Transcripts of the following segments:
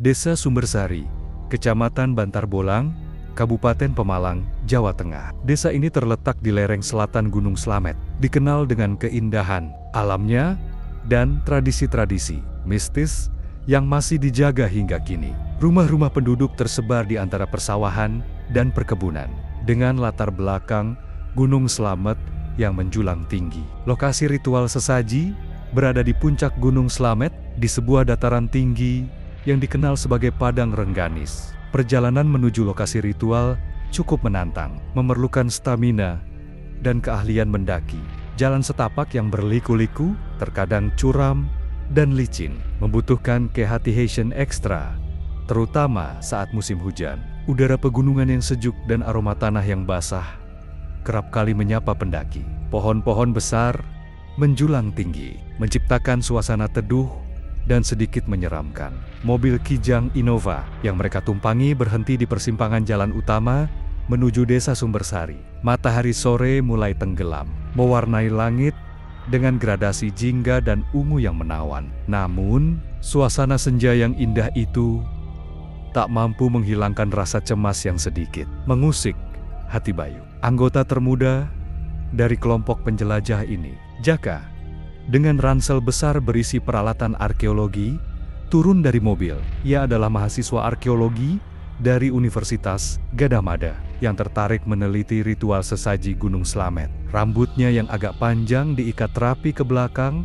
Desa Sumbersari, Kecamatan Bantar Bolang, Kabupaten Pemalang, Jawa Tengah. Desa ini terletak di lereng selatan Gunung Slamet, dikenal dengan keindahan alamnya dan tradisi-tradisi mistis yang masih dijaga hingga kini. Rumah-rumah penduduk tersebar di antara persawahan dan perkebunan, dengan latar belakang Gunung Slamet yang menjulang tinggi. Lokasi ritual sesaji berada di puncak Gunung Slamet, di sebuah dataran tinggi yang dikenal sebagai Padang Rengganis. Perjalanan menuju lokasi ritual cukup menantang, memerlukan stamina dan keahlian mendaki. Jalan setapak yang berliku-liku, terkadang curam dan licin, membutuhkan kehati-hatian ekstra, terutama saat musim hujan. Udara pegunungan yang sejuk dan aroma tanah yang basah kerap kali menyapa pendaki. Pohon-pohon besar menjulang tinggi, menciptakan suasana teduh dan sedikit menyeramkan. Mobil Kijang Innova yang mereka tumpangi berhenti di persimpangan jalan utama menuju Desa Sumbersari. Matahari sore mulai tenggelam, mewarnai langit dengan gradasi jingga dan ungu yang menawan. Namun, suasana senja yang indah itu tak mampu menghilangkan rasa cemas yang sedikit mengusik hati Bayu. Anggota termuda dari kelompok penjelajah ini, Jaka, dengan ransel besar berisi peralatan arkeologi, turun dari mobil. Ia adalah mahasiswa arkeologi dari Universitas Gadjah Mada yang tertarik meneliti ritual sesaji Gunung Slamet. Rambutnya yang agak panjang diikat rapi ke belakang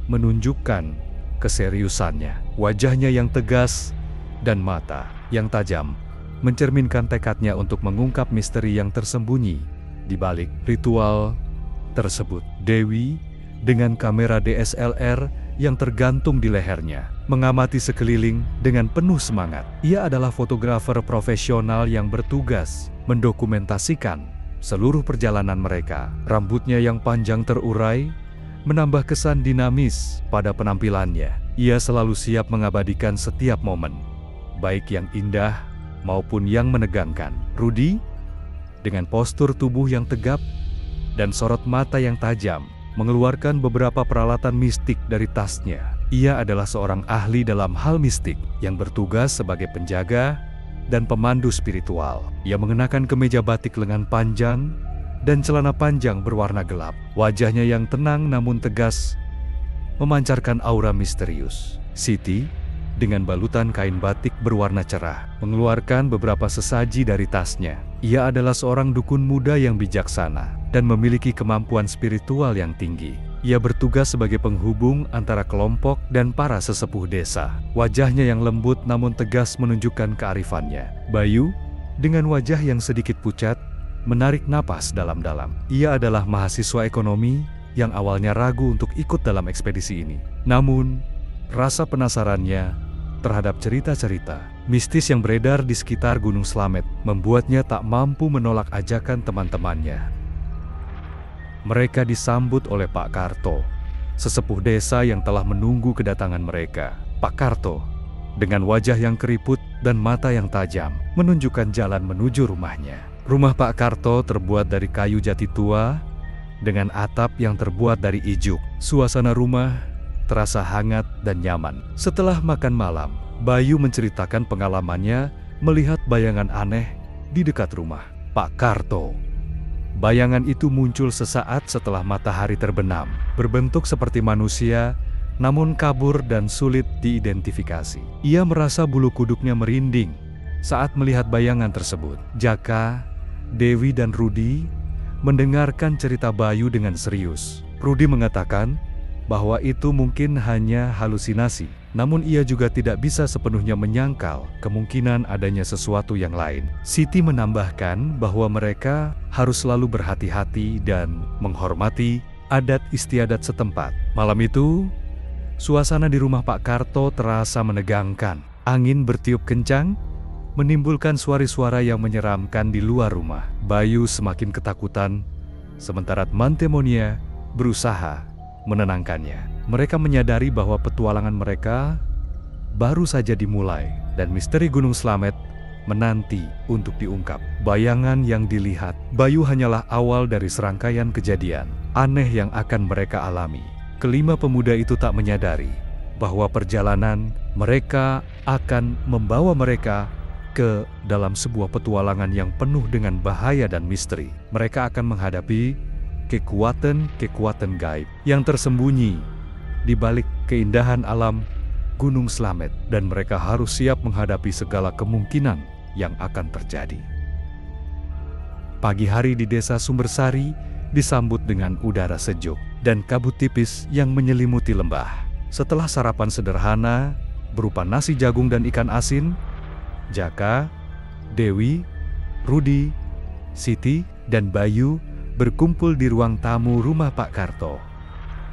menunjukkan keseriusannya. Wajahnya yang tegas dan mata yang tajam mencerminkan tekadnya untuk mengungkap misteri yang tersembunyi di balik ritual tersebut. Dewi dengan kamera DSLR yang tergantung di lehernya, mengamati sekeliling dengan penuh semangat. Ia adalah fotografer profesional yang bertugas mendokumentasikan seluruh perjalanan mereka. Rambutnya yang panjang terurai menambah kesan dinamis pada penampilannya. Ia selalu siap mengabadikan setiap momen, baik yang indah maupun yang menegangkan. Rudi, dengan postur tubuh yang tegap dan sorot mata yang tajam, mengeluarkan beberapa peralatan mistik dari tasnya. Ia adalah seorang ahli dalam hal mistik yang bertugas sebagai penjaga dan pemandu spiritual. Ia mengenakan kemeja batik lengan panjang dan celana panjang berwarna gelap. Wajahnya yang tenang namun tegas memancarkan aura misterius. Siti, dengan balutan kain batik berwarna cerah, mengeluarkan beberapa sesaji dari tasnya. Ia adalah seorang dukun muda yang bijaksana dan memiliki kemampuan spiritual yang tinggi. Ia bertugas sebagai penghubung antara kelompok dan para sesepuh desa. Wajahnya yang lembut namun tegas menunjukkan kearifannya. Bayu, dengan wajah yang sedikit pucat, menarik napas dalam-dalam. Ia adalah mahasiswa ekonomi yang awalnya ragu untuk ikut dalam ekspedisi ini. Namun, rasa penasarannya terhadap cerita-cerita mistis yang beredar di sekitar Gunung Slamet membuatnya tak mampu menolak ajakan teman-temannya. Mereka disambut oleh Pak Karto, sesepuh desa yang telah menunggu kedatangan mereka. Pak Karto, dengan wajah yang keriput dan mata yang tajam, menunjukkan jalan menuju rumahnya. Rumah Pak Karto terbuat dari kayu jati tua dengan atap yang terbuat dari ijuk. Suasana rumah terasa hangat dan nyaman. Setelah makan malam, Bayu menceritakan pengalamannya melihat bayangan aneh di dekat rumah Pak Karto. Bayangan itu muncul sesaat setelah matahari terbenam, berbentuk seperti manusia, namun kabur dan sulit diidentifikasi. Ia merasa bulu kuduknya merinding saat melihat bayangan tersebut. Jaka, Dewi dan Rudi mendengarkan cerita Bayu dengan serius. Rudi mengatakan bahwa itu mungkin hanya halusinasi, namun ia juga tidak bisa sepenuhnya menyangkal kemungkinan adanya sesuatu yang lain. Siti menambahkan bahwa mereka harus selalu berhati-hati dan menghormati adat istiadat setempat. Malam itu, suasana di rumah Pak Karto terasa menegangkan. Angin bertiup kencang, menimbulkan suara-suara yang menyeramkan di luar rumah. Bayu semakin ketakutan, sementara teman-temannya berusaha menenangkannya. Mereka menyadari bahwa petualangan mereka baru saja dimulai dan misteri Gunung Slamet menanti untuk diungkap. Bayangan yang dilihat Bayu hanyalah awal dari serangkaian kejadian aneh yang akan mereka alami. Kelima pemuda itu tak menyadari bahwa perjalanan mereka akan membawa mereka ke dalam sebuah petualangan yang penuh dengan bahaya dan misteri. Mereka akan menghadapi kekuatan-kekuatan gaib yang tersembunyi di balik keindahan alam Gunung Slamet, dan mereka harus siap menghadapi segala kemungkinan yang akan terjadi. Pagi hari di Desa Sumbersari disambut dengan udara sejuk dan kabut tipis yang menyelimuti lembah. Setelah sarapan sederhana berupa nasi jagung dan ikan asin, Jaka, Dewi, Rudi, Siti, dan Bayu berkumpul di ruang tamu rumah Pak Karto.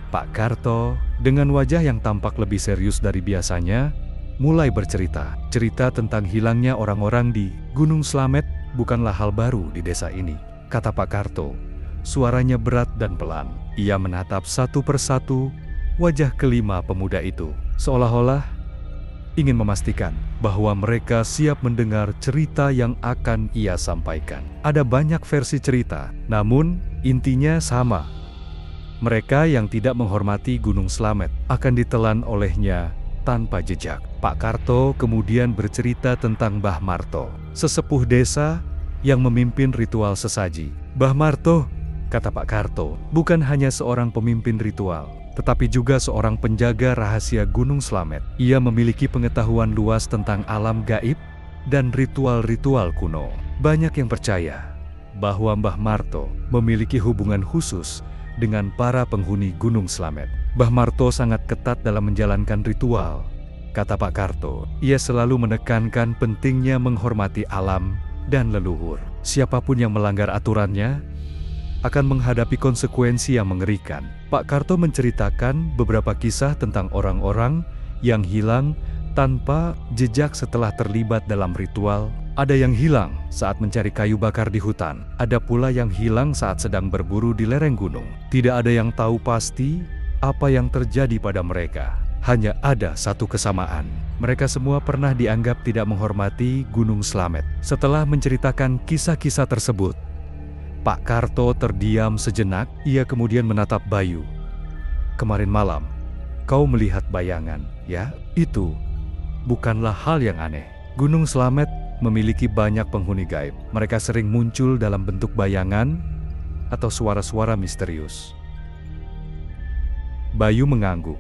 Pak Karto, dengan wajah yang tampak lebih serius dari biasanya, mulai bercerita. Cerita tentang hilangnya orang-orang di Gunung Slamet bukanlah hal baru di desa ini, kata Pak Karto. Suaranya berat dan pelan. Ia menatap satu persatu wajah kelima pemuda itu, seolah-olah ingin memastikan bahwa mereka siap mendengar cerita yang akan ia sampaikan. Ada banyak versi cerita, namun intinya sama. Mereka yang tidak menghormati Gunung Slamet akan ditelan olehnya tanpa jejak. Pak Karto kemudian bercerita tentang Mbah Marto, sesepuh desa yang memimpin ritual sesaji. Mbah Marto, kata Pak Karto, bukan hanya seorang pemimpin ritual, tetapi juga seorang penjaga rahasia Gunung Slamet. Ia memiliki pengetahuan luas tentang alam gaib dan ritual-ritual kuno. Banyak yang percaya bahwa Mbah Marto memiliki hubungan khusus dengan para penghuni Gunung Slamet. Mbah Marto sangat ketat dalam menjalankan ritual, kata Pak Karto. Ia selalu menekankan pentingnya menghormati alam dan leluhur. Siapapun yang melanggar aturannya akan menghadapi konsekuensi yang mengerikan. Pak Karto menceritakan beberapa kisah tentang orang-orang yang hilang tanpa jejak setelah terlibat dalam ritual. Ada yang hilang saat mencari kayu bakar di hutan. Ada pula yang hilang saat sedang berburu di lereng gunung. Tidak ada yang tahu pasti apa yang terjadi pada mereka. Hanya ada satu kesamaan. Mereka semua pernah dianggap tidak menghormati Gunung Slamet. Setelah menceritakan kisah-kisah tersebut, Pak Karto terdiam sejenak. Ia kemudian menatap Bayu. Kemarin malam, kau melihat bayangan, ya? Itu bukanlah hal yang aneh. Gunung Slamet memiliki banyak penghuni gaib. Mereka sering muncul dalam bentuk bayangan atau suara-suara misterius. Bayu mengangguk,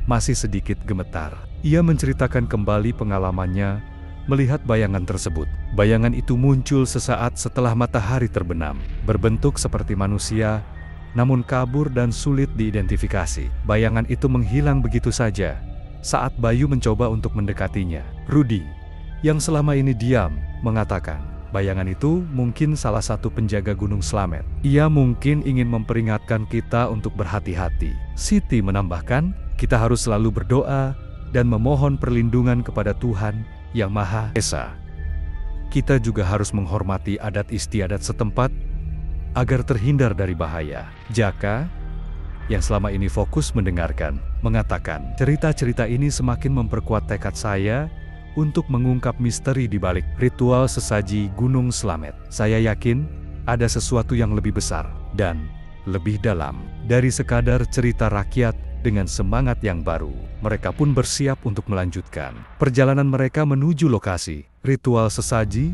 masih sedikit gemetar. Ia menceritakan kembali pengalamannya melihat bayangan tersebut. Bayangan itu muncul sesaat setelah matahari terbenam, berbentuk seperti manusia, namun kabur dan sulit diidentifikasi. Bayangan itu menghilang begitu saja saat Bayu mencoba untuk mendekatinya. Rudi, yang selama ini diam, mengatakan, bayangan itu mungkin salah satu penjaga Gunung Slamet. Ia mungkin ingin memperingatkan kita untuk berhati-hati. Siti menambahkan, kita harus selalu berdoa dan memohon perlindungan kepada Tuhan Yang Maha Esa. Kita juga harus menghormati adat istiadat setempat agar terhindar dari bahaya. Jaka, yang selama ini fokus mendengarkan, mengatakan, cerita-cerita ini semakin memperkuat tekad saya untuk mengungkap misteri di balik ritual sesaji Gunung Slamet. Saya yakin ada sesuatu yang lebih besar dan lebih dalam dari sekadar cerita rakyat. Dengan semangat yang baru, mereka pun bersiap untuk melanjutkan perjalanan mereka menuju lokasi ritual sesaji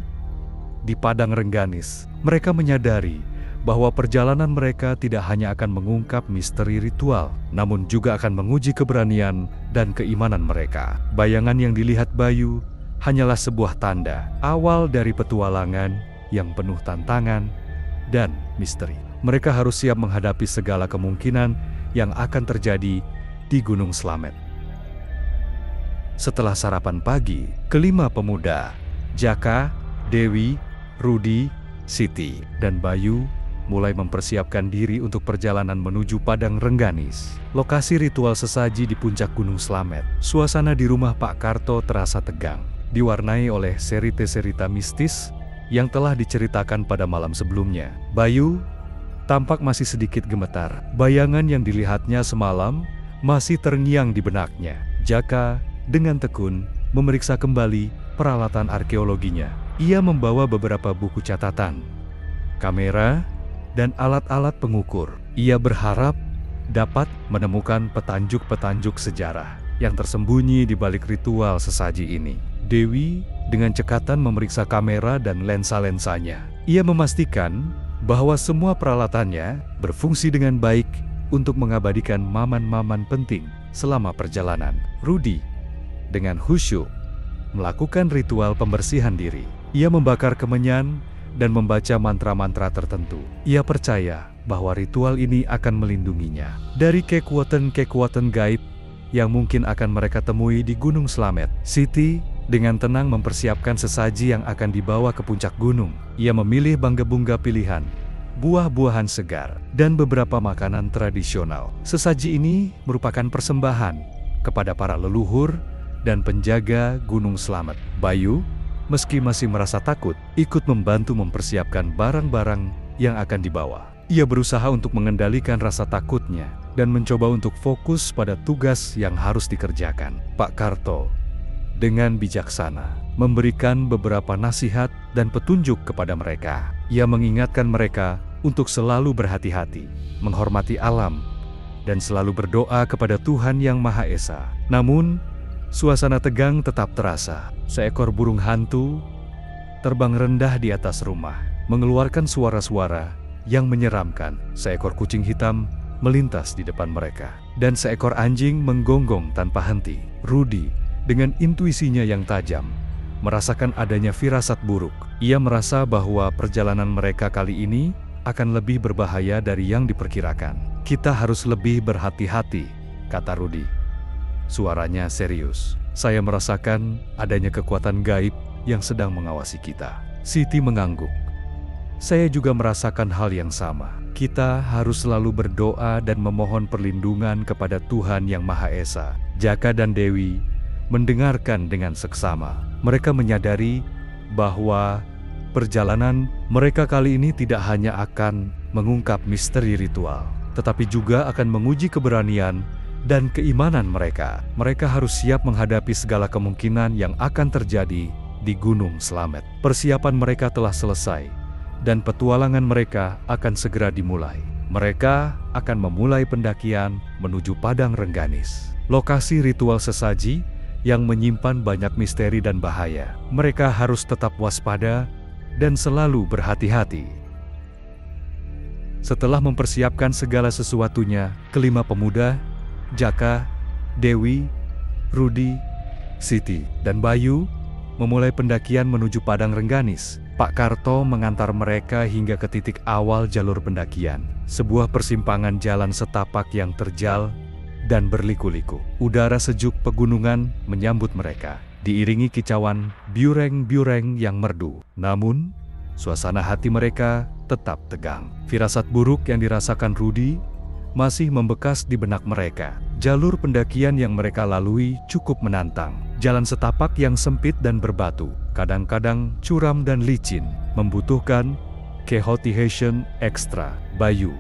di Padang Rengganis. Mereka menyadari bahwa perjalanan mereka tidak hanya akan mengungkap misteri ritual, namun juga akan menguji keberanian dan keimanan mereka. Bayangan yang dilihat Bayu hanyalah sebuah tanda awal dari petualangan yang penuh tantangan dan misteri. Mereka harus siap menghadapi segala kemungkinan yang akan terjadi di Gunung Slamet. Setelah sarapan pagi, kelima pemuda, Jaka, Dewi, Rudi, Siti, dan Bayu mulai mempersiapkan diri untuk perjalanan menuju Padang Rengganis, lokasi ritual sesaji di puncak Gunung Slamet. Suasana di rumah Pak Karto terasa tegang, diwarnai oleh cerita-cerita mistis yang telah diceritakan pada malam sebelumnya. Bayu tampak masih sedikit gemetar. Bayangan yang dilihatnya semalam masih terngiang di benaknya. Jaka dengan tekun memeriksa kembali peralatan arkeologinya. Ia membawa beberapa buku catatan, kamera, dan alat-alat pengukur. Ia berharap dapat menemukan petanjuk-petanjuk sejarah. yang tersembunyi di balik ritual sesaji ini. Dewi dengan cekatan memeriksa kamera dan lensa-lensanya. Ia memastikan bahwa semua peralatannya berfungsi dengan baik untuk mengabadikan momen-momen penting selama perjalanan. Rudy dengan khusyuk melakukan ritual pembersihan diri. Ia membakar kemenyan dan membaca mantra-mantra tertentu. Ia percaya bahwa ritual ini akan melindunginya dari kekuatan-kekuatan gaib yang mungkin akan mereka temui di Gunung Slamet. Siti dengan tenang mempersiapkan sesaji yang akan dibawa ke puncak gunung. Ia memilih bangga-bungga pilihan, buah-buahan segar, dan beberapa makanan tradisional. Sesaji ini merupakan persembahan kepada para leluhur dan penjaga Gunung Slamet. Bayu, meski masih merasa takut, ikut membantu mempersiapkan barang-barang yang akan dibawa. Ia berusaha untuk mengendalikan rasa takutnya dan mencoba untuk fokus pada tugas yang harus dikerjakan. Pak Karto dengan bijaksana memberikan beberapa nasihat dan petunjuk kepada mereka. Ia mengingatkan mereka untuk selalu berhati-hati, menghormati alam, dan selalu berdoa kepada Tuhan Yang Maha Esa. Namun, suasana tegang tetap terasa. Seekor burung hantu terbang rendah di atas rumah, mengeluarkan suara-suara yang menyeramkan. Seekor kucing hitam melintas di depan mereka, dan seekor anjing menggonggong tanpa henti. Rudy dengan intuisinya yang tajam merasakan adanya firasat buruk. Ia merasa bahwa perjalanan mereka kali ini akan lebih berbahaya dari yang diperkirakan. Kita harus lebih berhati-hati, kata Rudy. Suaranya serius. Saya merasakan adanya kekuatan gaib yang sedang mengawasi kita. Siti mengangguk. Saya juga merasakan hal yang sama. Kita harus selalu berdoa dan memohon perlindungan kepada Tuhan Yang Maha Esa. Jaka dan Dewi mendengarkan dengan seksama. Mereka menyadari bahwa perjalanan mereka kali ini tidak hanya akan mengungkap misteri ritual, tetapi juga akan menguji keberanian dan keimanan mereka. Mereka harus siap menghadapi segala kemungkinan yang akan terjadi di Gunung Slamet. Persiapan mereka telah selesai, dan petualangan mereka akan segera dimulai. Mereka akan memulai pendakian menuju Padang Rengganis, lokasi ritual sesaji yang menyimpan banyak misteri dan bahaya. Mereka harus tetap waspada dan selalu berhati-hati. Setelah mempersiapkan segala sesuatunya, kelima pemuda, Jaka, Dewi, Rudy, Siti, dan Bayu memulai pendakian menuju Padang Rengganis. Pak Karto mengantar mereka hingga ke titik awal jalur pendakian, sebuah persimpangan jalan setapak yang terjal dan berliku-liku. Udara sejuk pegunungan menyambut mereka, diiringi kicauan biureng-biureng yang merdu. Namun, suasana hati mereka tetap tegang. Firasat buruk yang dirasakan Rudy masih membekas di benak mereka. Jalur pendakian yang mereka lalui cukup menantang. Jalan setapak yang sempit dan berbatu, kadang-kadang curam dan licin, membutuhkan kehati-hatian ekstra. Bayu,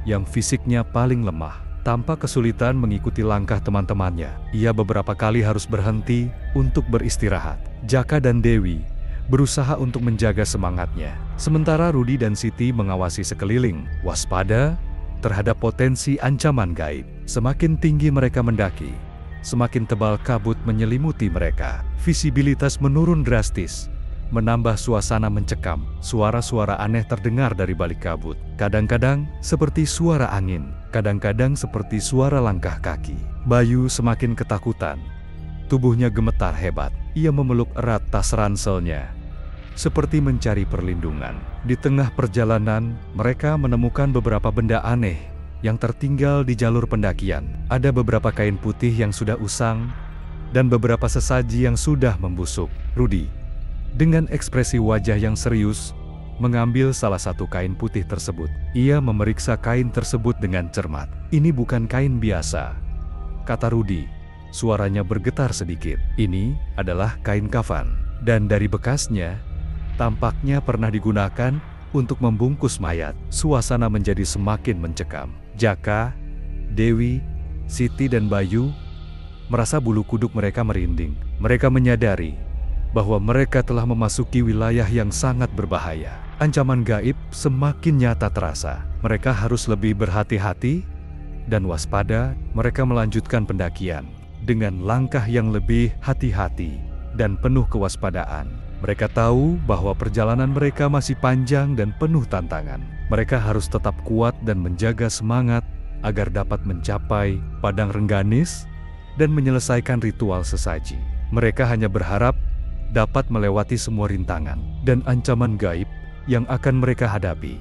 yang fisiknya paling lemah, tampak kesulitan mengikuti langkah teman-temannya. Ia beberapa kali harus berhenti untuk beristirahat. Jaka dan Dewi berusaha untuk menjaga semangatnya, sementara Rudy dan Siti mengawasi sekeliling, waspada terhadap potensi ancaman gaib. Semakin tinggi mereka mendaki, semakin tebal kabut menyelimuti mereka. Visibilitas menurun drastis, menambah suasana mencekam. Suara-suara aneh terdengar dari balik kabut. Kadang-kadang seperti suara angin, kadang-kadang seperti suara langkah kaki. Bayu semakin ketakutan. Tubuhnya gemetar hebat. Ia memeluk erat tas ranselnya, seperti mencari perlindungan. Di tengah perjalanan, mereka menemukan beberapa benda aneh yang tertinggal di jalur pendakian. Ada beberapa kain putih yang sudah usang, dan beberapa sesaji yang sudah membusuk. Rudy, dengan ekspresi wajah yang serius, mengambil salah satu kain putih tersebut. Ia memeriksa kain tersebut dengan cermat. "Ini bukan kain biasa," kata Rudy. Suaranya bergetar sedikit. "Ini adalah kain kafan, dan dari bekasnya, tampaknya pernah digunakan untuk membungkus mayat." Suasana menjadi semakin mencekam. Jaka, Dewi, Siti, dan Bayu merasa bulu kuduk mereka merinding. Mereka menyadari bahwa mereka telah memasuki wilayah yang sangat berbahaya. Ancaman gaib semakin nyata terasa. Mereka harus lebih berhati-hati dan waspada. Mereka melanjutkan pendakian. dengan langkah yang lebih hati-hati dan penuh kewaspadaan. Mereka tahu bahwa perjalanan mereka masih panjang dan penuh tantangan. Mereka harus tetap kuat dan menjaga semangat agar dapat mencapai padang Rengganis dan menyelesaikan ritual sesaji. Mereka hanya berharap dapat melewati semua rintangan dan ancaman gaib yang akan mereka hadapi.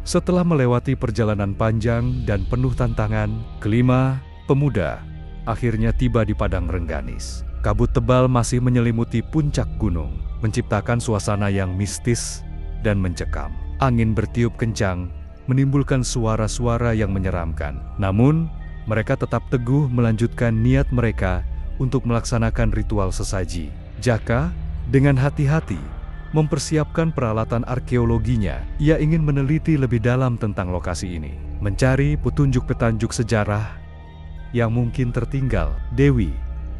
Setelah melewati perjalanan panjang dan penuh tantangan, kelima pemuda akhirnya tiba di padang Rengganis. Kabut tebal masih menyelimuti puncak gunung, menciptakan suasana yang mistis dan mencekam. Angin bertiup kencang, menimbulkan suara-suara yang menyeramkan. Namun, mereka tetap teguh melanjutkan niat mereka untuk melaksanakan ritual sesaji. Jaka, dengan hati-hati, mempersiapkan peralatan arkeologinya. Ia ingin meneliti lebih dalam tentang lokasi ini, mencari petunjuk-petunjuk sejarah yang mungkin tertinggal. Dewi,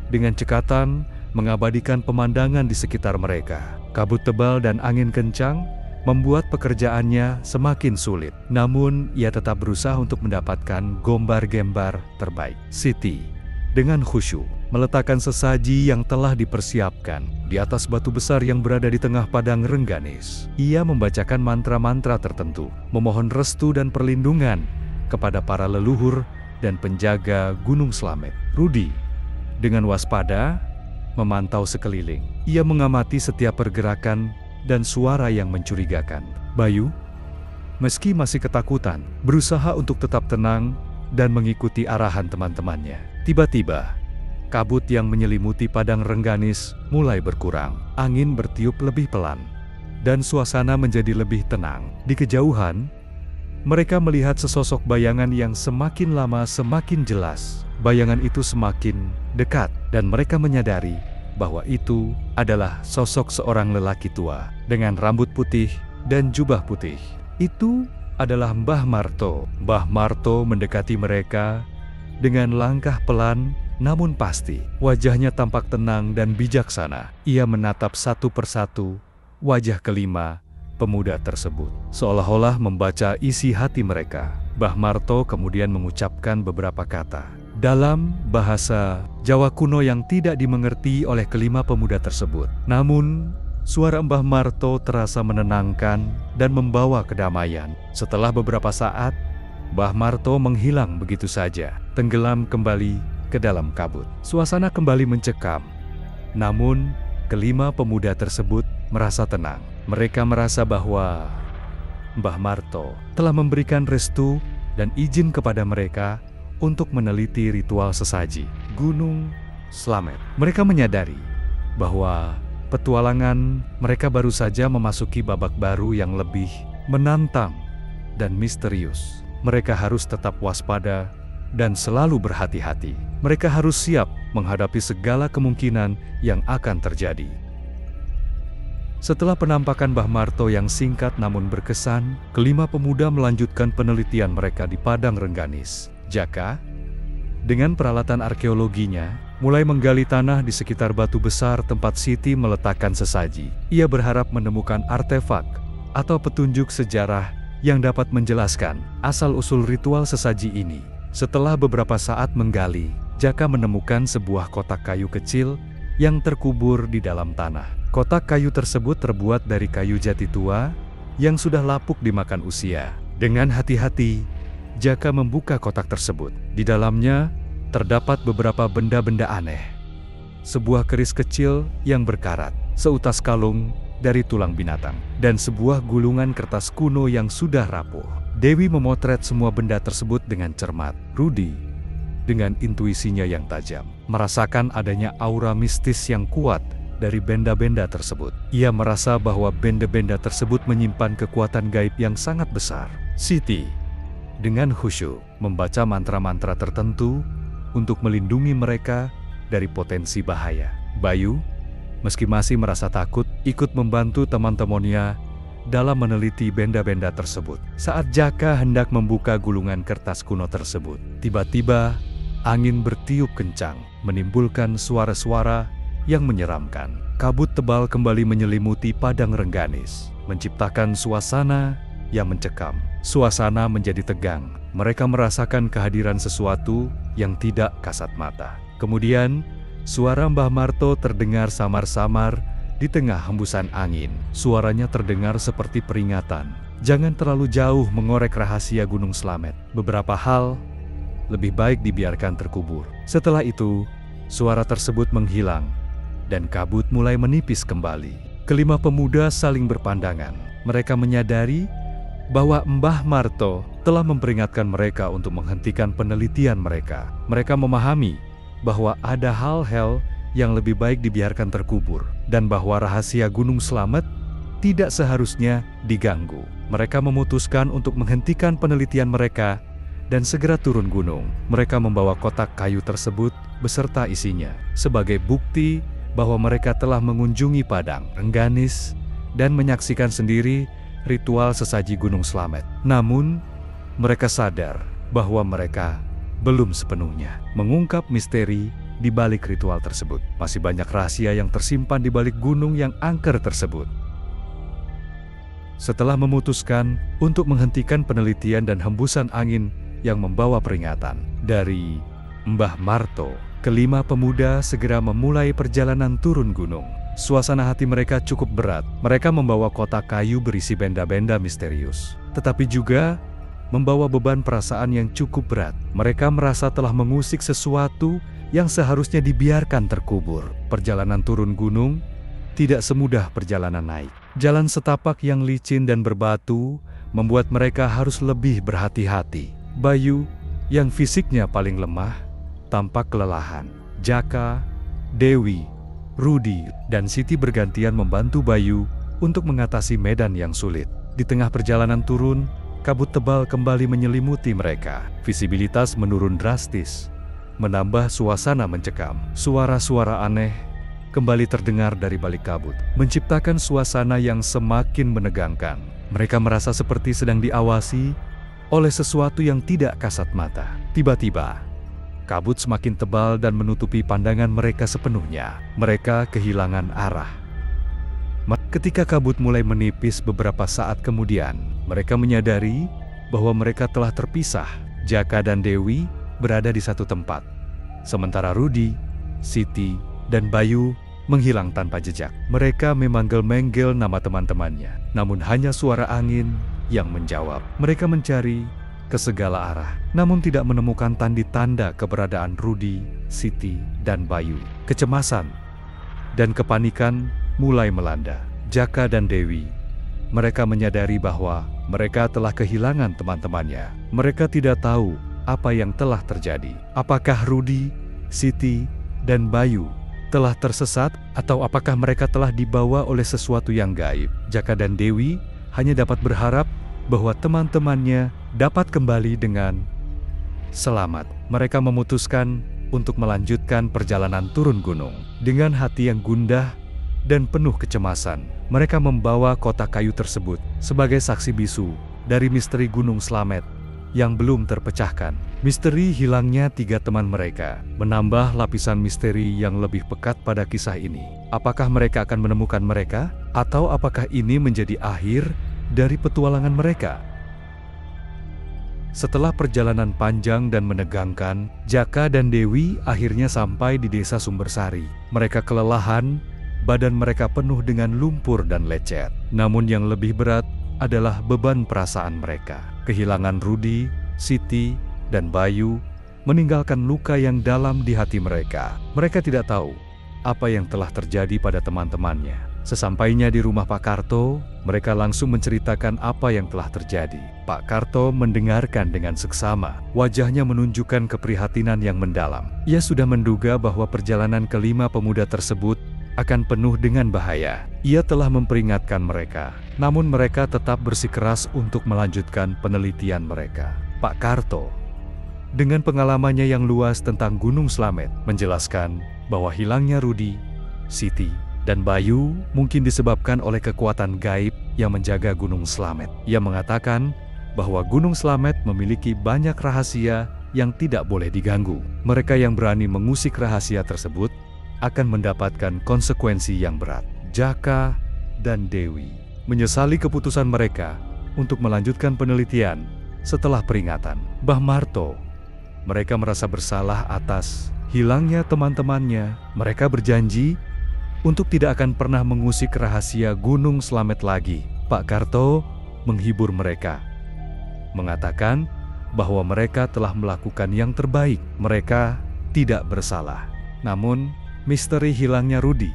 dengan cekatan, mengabadikan pemandangan di sekitar mereka. Kabut tebal dan angin kencang membuat pekerjaannya semakin sulit. Namun, ia tetap berusaha untuk mendapatkan gambar-gambar terbaik. Siti, dengan khusyuk, meletakkan sesaji yang telah dipersiapkan di atas batu besar yang berada di tengah padang Rengganis. Ia membacakan mantra-mantra tertentu, memohon restu dan perlindungan kepada para leluhur dan penjaga Gunung Slamet. Rudi, dengan waspada, memantau sekeliling. Ia mengamati setiap pergerakan dan suara yang mencurigakan. Bayu, meski masih ketakutan, berusaha untuk tetap tenang dan mengikuti arahan teman-temannya. Tiba-tiba, kabut yang menyelimuti padang Rengganis mulai berkurang. Angin bertiup lebih pelan, dan suasana menjadi lebih tenang. Di kejauhan, mereka melihat sesosok bayangan yang semakin lama semakin jelas. Bayangan itu semakin dekat, dan mereka menyadari bahwa itu adalah sosok seorang lelaki tua dengan rambut putih dan jubah putih. Itu adalah Mbah Marto. Mbah Marto mendekati mereka dengan langkah pelan namun pasti. Wajahnya tampak tenang dan bijaksana. Ia menatap satu persatu wajah kelima pemuda tersebut, seolah-olah membaca isi hati mereka. Mbah Marto kemudian mengucapkan beberapa kata dalam bahasa Jawa kuno yang tidak dimengerti oleh kelima pemuda tersebut. Namun, suara Mbah Marto terasa menenangkan dan membawa kedamaian. Setelah beberapa saat, Mbah Marto menghilang begitu saja, tenggelam kembali ke dalam kabut. Suasana kembali mencekam. Namun, kelima pemuda tersebut merasa tenang. Mereka merasa bahwa Mbah Marto telah memberikan restu dan izin kepada mereka untuk meneliti ritual sesaji Gunung Slamet. Mereka menyadari bahwa petualangan mereka baru saja memasuki babak baru yang lebih menantang dan misterius. Mereka harus tetap waspada dan selalu berhati-hati. Mereka harus siap menghadapi segala kemungkinan yang akan terjadi. Setelah penampakan Mbah Marto yang singkat namun berkesan, kelima pemuda melanjutkan penelitian mereka di padang Rengganis. Jaka, dengan peralatan arkeologinya, mulai menggali tanah di sekitar batu besar tempat Siti meletakkan sesaji. Ia berharap menemukan artefak atau petunjuk sejarah yang dapat menjelaskan asal-usul ritual sesaji ini. Setelah beberapa saat menggali, Jaka menemukan sebuah kotak kayu kecil yang terkubur di dalam tanah. Kotak kayu tersebut terbuat dari kayu jati tua yang sudah lapuk dimakan usia. Dengan hati-hati, Jaka membuka kotak tersebut. Di dalamnya terdapat beberapa benda-benda aneh. Sebuah keris kecil yang berkarat, seutas kalung dari tulang binatang, dan sebuah gulungan kertas kuno yang sudah rapuh. Dewi memotret semua benda tersebut dengan cermat. Rudi, dengan intuisinya yang tajam, merasakan adanya aura mistis yang kuat dari benda-benda tersebut. Ia merasa bahwa benda-benda tersebut menyimpan kekuatan gaib yang sangat besar. Siti, dengan khusyuk, membaca mantra-mantra tertentu untuk melindungi mereka dari potensi bahaya. Bayu, meski masih merasa takut, ikut membantu teman-temannya dalam meneliti benda-benda tersebut. Saat Jaka hendak membuka gulungan kertas kuno tersebut, tiba-tiba angin bertiup kencang, menimbulkan suara-suara yang menyeramkan. Kabut tebal kembali menyelimuti padang Rengganis, menciptakan suasana yang mencekam. Suasana menjadi tegang, mereka merasakan kehadiran sesuatu yang tidak kasat mata. Kemudian, suara Mbah Marto terdengar samar-samar di tengah hembusan angin. Suaranya terdengar seperti peringatan. Jangan terlalu jauh mengorek rahasia Gunung Slamet. Beberapa hal lebih baik dibiarkan terkubur. Setelah itu, suara tersebut menghilang dan kabut mulai menipis kembali. Kelima pemuda saling berpandangan. Mereka menyadari bahwa Mbah Marto telah memperingatkan mereka untuk menghentikan penelitian mereka. Mereka memahami bahwa ada hal-hal yang lebih baik dibiarkan terkubur dan bahwa rahasia Gunung Slamet tidak seharusnya diganggu. Mereka memutuskan untuk menghentikan penelitian mereka dan segera turun gunung. Mereka membawa kotak kayu tersebut beserta isinya sebagai bukti bahwa mereka telah mengunjungi Padang Rengganis dan menyaksikan sendiri ritual sesaji Gunung Slamet. Namun, mereka sadar bahwa mereka belum sepenuhnya mengungkap misteri di balik ritual tersebut. Masih banyak rahasia yang tersimpan di balik gunung yang angker tersebut. Setelah memutuskan untuk menghentikan penelitian dan hembusan angin yang membawa peringatan dari Mbah Marto, kelima pemuda segera memulai perjalanan turun gunung. Suasana hati mereka cukup berat. Mereka membawa kotak kayu berisi benda-benda misterius, tetapi juga membawa beban perasaan yang cukup berat. Mereka merasa telah mengusik sesuatu yang seharusnya dibiarkan terkubur. Perjalanan turun gunung tidak semudah perjalanan naik. Jalan setapak yang licin dan berbatu membuat mereka harus lebih berhati-hati. Bayu, yang fisiknya paling lemah, tampak kelelahan. Jaka, Dewi, Rudi, dan Siti bergantian membantu Bayu untuk mengatasi medan yang sulit. Di tengah perjalanan turun, kabut tebal kembali menyelimuti mereka. Visibilitas menurun drastis, menambah suasana mencekam. Suara-suara aneh kembali terdengar dari balik kabut, menciptakan suasana yang semakin menegangkan. Mereka merasa seperti sedang diawasi oleh sesuatu yang tidak kasat mata. Tiba-tiba, kabut semakin tebal dan menutupi pandangan mereka sepenuhnya. Mereka kehilangan arah. Ketika kabut mulai menipis beberapa saat kemudian, mereka menyadari bahwa mereka telah terpisah. Jaka dan Dewi berada di satu tempat, sementara Rudi, Siti, dan Bayu menghilang tanpa jejak. Mereka memanggil-manggil nama teman-temannya, namun hanya suara angin yang menjawab. Mereka mencari ke segala arah, namun tidak menemukan tanda keberadaan Rudi, Siti, dan Bayu. Kecemasan dan kepanikan mulai melanda Jaka dan Dewi. Mereka menyadari bahwa mereka telah kehilangan teman-temannya. Mereka tidak tahu apa yang telah terjadi. Apakah Rudi, Siti, dan Bayu telah tersesat, atau apakah mereka telah dibawa oleh sesuatu yang gaib? Jaka dan Dewi hanya dapat berharap bahwa teman-temannya dapat kembali dengan selamat. Mereka memutuskan untuk melanjutkan perjalanan turun gunung. Dengan hati yang gundah dan penuh kecemasan, mereka membawa kotak kayu tersebut sebagai saksi bisu dari misteri Gunung Slamet yang belum terpecahkan. Misteri hilangnya 3 teman mereka menambah lapisan misteri yang lebih pekat pada kisah ini. Apakah mereka akan menemukan mereka? Atau apakah ini menjadi akhir dari petualangan mereka? Setelah perjalanan panjang dan menegangkan, Jaka dan Dewi akhirnya sampai di desa Sumbersari. Mereka kelelahan, badan mereka penuh dengan lumpur dan lecet. Namun yang lebih berat adalah beban perasaan mereka. Kehilangan Rudi, Siti, dan Bayu meninggalkan luka yang dalam di hati mereka. Mereka tidak tahu apa yang telah terjadi pada teman-temannya. Sesampainya di rumah Pak Karto, mereka langsung menceritakan apa yang telah terjadi. Pak Karto mendengarkan dengan seksama. Wajahnya menunjukkan keprihatinan yang mendalam. Ia sudah menduga bahwa perjalanan kelima pemuda tersebut akan penuh dengan bahaya. Ia telah memperingatkan mereka, namun mereka tetap bersikeras untuk melanjutkan penelitian mereka. Pak Karto, dengan pengalamannya yang luas tentang Gunung Slamet, menjelaskan bahwa hilangnya Rudi, Siti, dan Bayu mungkin disebabkan oleh kekuatan gaib yang menjaga Gunung Slamet. Ia mengatakan bahwa Gunung Slamet memiliki banyak rahasia yang tidak boleh diganggu. Mereka yang berani mengusik rahasia tersebut akan mendapatkan konsekuensi yang berat. Jaka dan Dewi menyesali keputusan mereka untuk melanjutkan penelitian setelah peringatan. Mbah Marto, mereka merasa bersalah atas hilangnya teman-temannya. Mereka berjanji untuk tidak akan pernah mengusik rahasia Gunung Slamet lagi. Pak Karto menghibur mereka, mengatakan bahwa mereka telah melakukan yang terbaik. Mereka tidak bersalah. Namun, misteri hilangnya Rudi,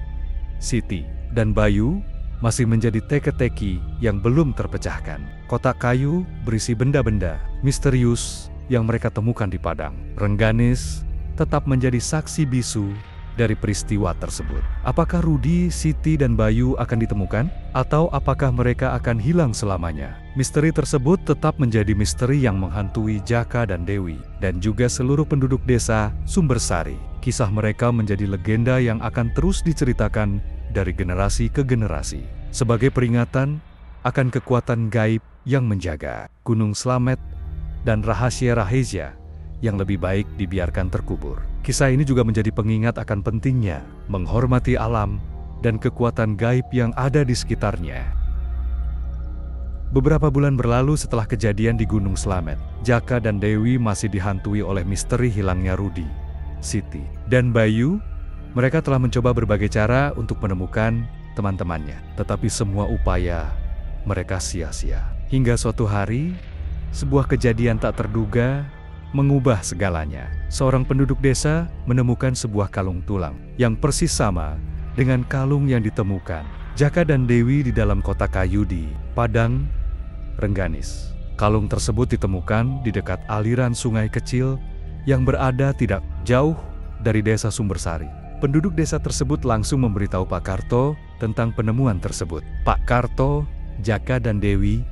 Siti, dan Bayu masih menjadi teka-teki yang belum terpecahkan. Kotak kayu berisi benda-benda misterius yang mereka temukan di Padang. Rengganis tetap menjadi saksi bisu dari peristiwa tersebut. Apakah Rudi, Siti, dan Bayu akan ditemukan? Atau apakah mereka akan hilang selamanya? Misteri tersebut tetap menjadi misteri yang menghantui Jaka dan Dewi, dan juga seluruh penduduk desa Sumbersari. Kisah mereka menjadi legenda yang akan terus diceritakan dari generasi ke generasi, sebagai peringatan akan kekuatan gaib yang menjaga Gunung Slamet dan rahasia-rahasia yang lebih baik dibiarkan terkubur. Kisah ini juga menjadi pengingat akan pentingnya menghormati alam dan kekuatan gaib yang ada di sekitarnya. Beberapa bulan berlalu setelah kejadian di Gunung Slamet, Jaka dan Dewi masih dihantui oleh misteri hilangnya Rudi, Siti, dan Bayu. Mereka telah mencoba berbagai cara untuk menemukan teman-temannya, tetapi semua upaya mereka sia-sia. Hingga suatu hari, sebuah kejadian tak terduga mengubah segalanya. Seorang penduduk desa menemukan sebuah kalung tulang yang persis sama dengan kalung yang ditemukan Jaka dan Dewi di dalam kotak kayu di Padang Rengganis. Kalung tersebut ditemukan di dekat aliran sungai kecil yang berada tidak jauh dari desa Sumbersari. Penduduk desa tersebut langsung memberitahu Pak Karto tentang penemuan tersebut. Pak Karto, Jaka, dan Dewi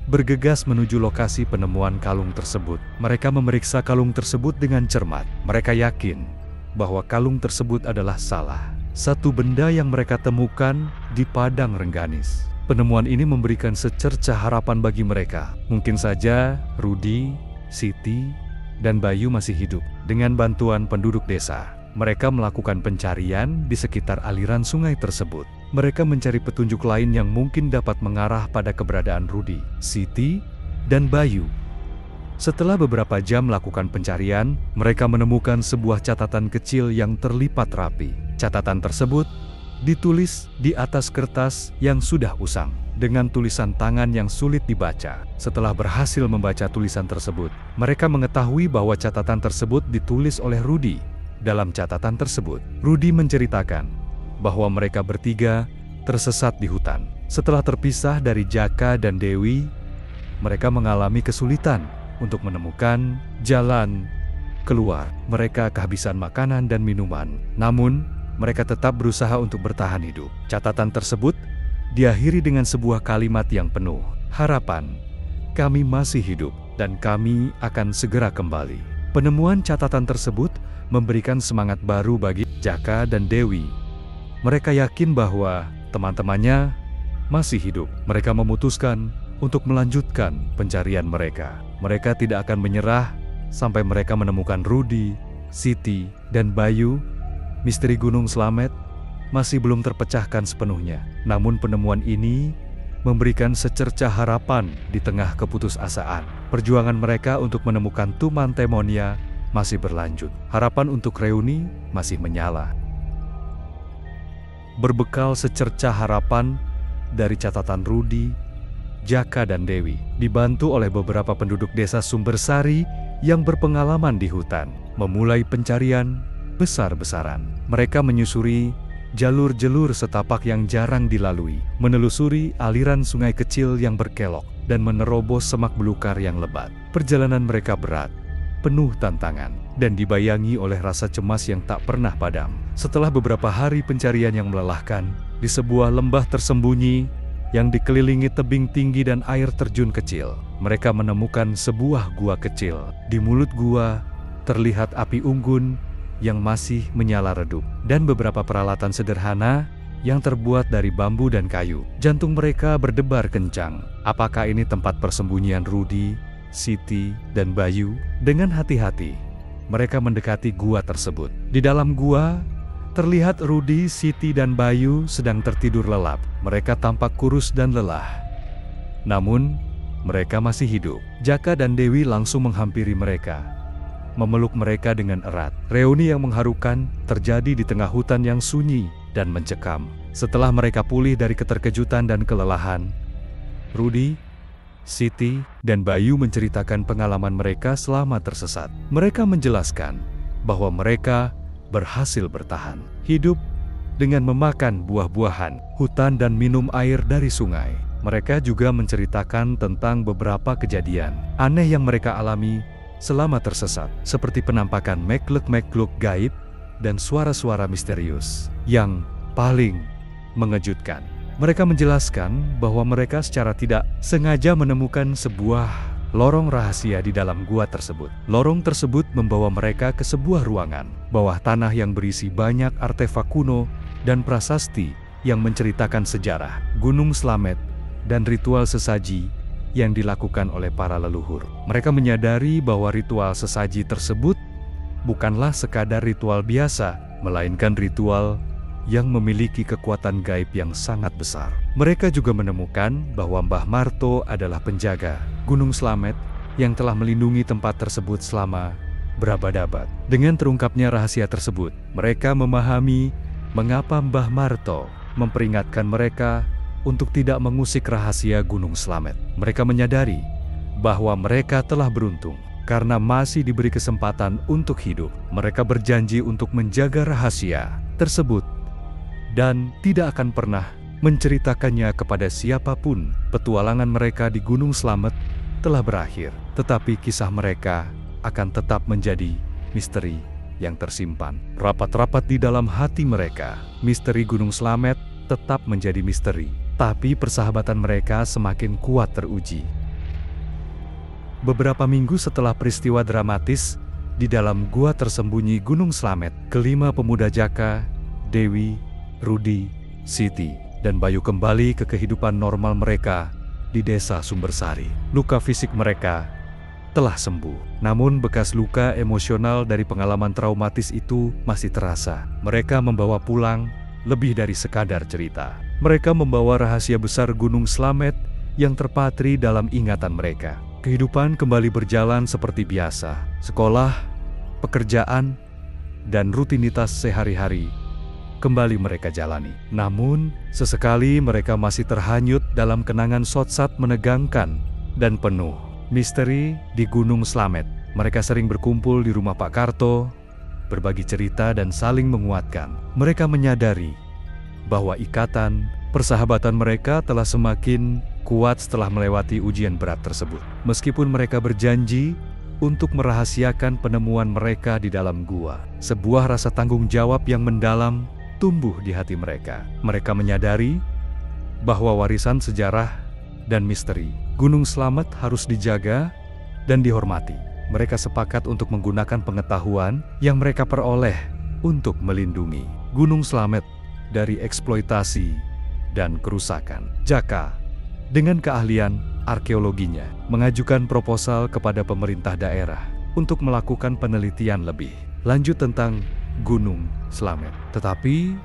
bergegas menuju lokasi penemuan kalung tersebut. Mereka memeriksa kalung tersebut dengan cermat. Mereka yakin bahwa kalung tersebut adalah salah satu benda yang mereka temukan di Padang Rengganis. Penemuan ini memberikan secerca harapan bagi mereka. Mungkin saja Rudi, Siti, dan Bayu masih hidup. Dengan bantuan penduduk desa, mereka melakukan pencarian di sekitar aliran sungai tersebut. Mereka mencari petunjuk lain yang mungkin dapat mengarah pada keberadaan Rudi, Siti, dan Bayu. Setelah beberapa jam melakukan pencarian, mereka menemukan sebuah catatan kecil yang terlipat rapi. Catatan tersebut ditulis di atas kertas yang sudah usang, dengan tulisan tangan yang sulit dibaca. Setelah berhasil membaca tulisan tersebut, mereka mengetahui bahwa catatan tersebut ditulis oleh Rudi. Dalam catatan tersebut, Rudi menceritakan bahwa mereka bertiga tersesat di hutan. Setelah terpisah dari Jaka dan Dewi, mereka mengalami kesulitan untuk menemukan jalan keluar. Mereka kehabisan makanan dan minuman, namun mereka tetap berusaha untuk bertahan hidup. Catatan tersebut diakhiri dengan sebuah kalimat yang penuh harapan. Kami masih hidup dan kami akan segera kembali. Penemuan catatan tersebut memberikan semangat baru bagi Jaka dan Dewi. Mereka yakin bahwa teman-temannya masih hidup. Mereka memutuskan untuk melanjutkan pencarian mereka. Mereka tidak akan menyerah sampai mereka menemukan Rudi, Siti, dan Bayu. Misteri Gunung Slamet masih belum terpecahkan sepenuhnya. Namun penemuan ini memberikan secerca harapan di tengah keputusasaan. Perjuangan mereka untuk menemukan Tumantemonia masih berlanjut. Harapan untuk reuni masih menyala. Berbekal secerca harapan dari catatan Rudi, Jaka, dan Dewi, dibantu oleh beberapa penduduk desa Sumbersari yang berpengalaman di hutan, memulai pencarian besar-besaran. Mereka menyusuri jalur-jalur setapak yang jarang dilalui, menelusuri aliran sungai kecil yang berkelok, dan menerobos semak belukar yang lebat. Perjalanan mereka berat, penuh tantangan, dan dibayangi oleh rasa cemas yang tak pernah padam. Setelah beberapa hari pencarian yang melelahkan, di sebuah lembah tersembunyi yang dikelilingi tebing tinggi dan air terjun kecil, mereka menemukan sebuah gua kecil. Di mulut gua terlihat api unggun yang masih menyala redup, dan beberapa peralatan sederhana yang terbuat dari bambu dan kayu. Jantung mereka berdebar kencang. Apakah ini tempat persembunyian Rudi, Siti, dan Bayu? Dengan hati-hati, mereka mendekati gua tersebut. Di dalam gua, terlihat Rudi, Siti, dan Bayu sedang tertidur lelap. Mereka tampak kurus dan lelah. Namun, mereka masih hidup. Jaka dan Dewi langsung menghampiri mereka, memeluk mereka dengan erat. Reuni yang mengharukan terjadi di tengah hutan yang sunyi dan mencekam. Setelah mereka pulih dari keterkejutan dan kelelahan, Rudi, Siti, dan Bayu menceritakan pengalaman mereka selama tersesat. Mereka menjelaskan bahwa mereka berhasil bertahan hidup dengan memakan buah-buahan, hutan dan minum air dari sungai. Mereka juga menceritakan tentang beberapa kejadian aneh yang mereka alami selama tersesat, seperti penampakan makhluk-makhluk gaib dan suara-suara misterius yang paling mengejutkan. Mereka menjelaskan bahwa mereka secara tidak sengaja menemukan sebuah lorong rahasia di dalam gua tersebut. Lorong tersebut membawa mereka ke sebuah ruangan bawah tanah yang berisi banyak artefak kuno dan prasasti yang menceritakan sejarah Gunung Slamet dan ritual sesaji yang dilakukan oleh para leluhur. Mereka menyadari bahwa ritual sesaji tersebut bukanlah sekadar ritual biasa, melainkan ritual yang memiliki kekuatan gaib yang sangat besar. Mereka juga menemukan bahwa Mbah Marto adalah penjaga Gunung Slamet yang telah melindungi tempat tersebut selama berabad-abad. Dengan terungkapnya rahasia tersebut, mereka memahami mengapa Mbah Marto memperingatkan mereka untuk tidak mengusik rahasia Gunung Slamet. Mereka menyadari bahwa mereka telah beruntung karena masih diberi kesempatan untuk hidup. Mereka berjanji untuk menjaga rahasia tersebut dan tidak akan pernah menceritakannya kepada siapapun. Petualangan mereka di Gunung Slamet telah berakhir, tetapi kisah mereka akan tetap menjadi misteri yang tersimpan rapat-rapat di dalam hati mereka. Misteri Gunung Slamet tetap menjadi misteri, tapi persahabatan mereka semakin kuat teruji. Beberapa minggu setelah peristiwa dramatis di dalam gua tersembunyi Gunung Slamet, kelima pemuda Jaka, Dewi, Rudi, Siti, dan Bayu kembali ke kehidupan normal mereka di desa Sumbersari. Luka fisik mereka telah sembuh, namun bekas luka emosional dari pengalaman traumatis itu masih terasa. Mereka membawa pulang lebih dari sekadar cerita. Mereka membawa rahasia besar Gunung Slamet yang terpatri dalam ingatan mereka. Kehidupan kembali berjalan seperti biasa. Sekolah, pekerjaan, dan rutinitas sehari-hari kembali mereka jalani. Namun, sesekali mereka masih terhanyut dalam kenangan sotsat menegangkan dan penuh misteri di Gunung Slamet. Mereka sering berkumpul di rumah Pak Karto, berbagi cerita dan saling menguatkan. Mereka menyadari bahwa ikatan persahabatan mereka telah semakin kuat setelah melewati ujian berat tersebut. Meskipun mereka berjanji untuk merahasiakan penemuan mereka di dalam gua, sebuah rasa tanggung jawab yang mendalam tumbuh di hati mereka. Mereka menyadari bahwa warisan sejarah dan misteri Gunung Slamet harus dijaga dan dihormati. Mereka sepakat untuk menggunakan pengetahuan yang mereka peroleh untuk melindungi Gunung Slamet dari eksploitasi dan kerusakan. Jaka, dengan keahlian arkeologinya, mengajukan proposal kepada pemerintah daerah untuk melakukan penelitian lebih lanjut tentang Gunung Slamet, tetapi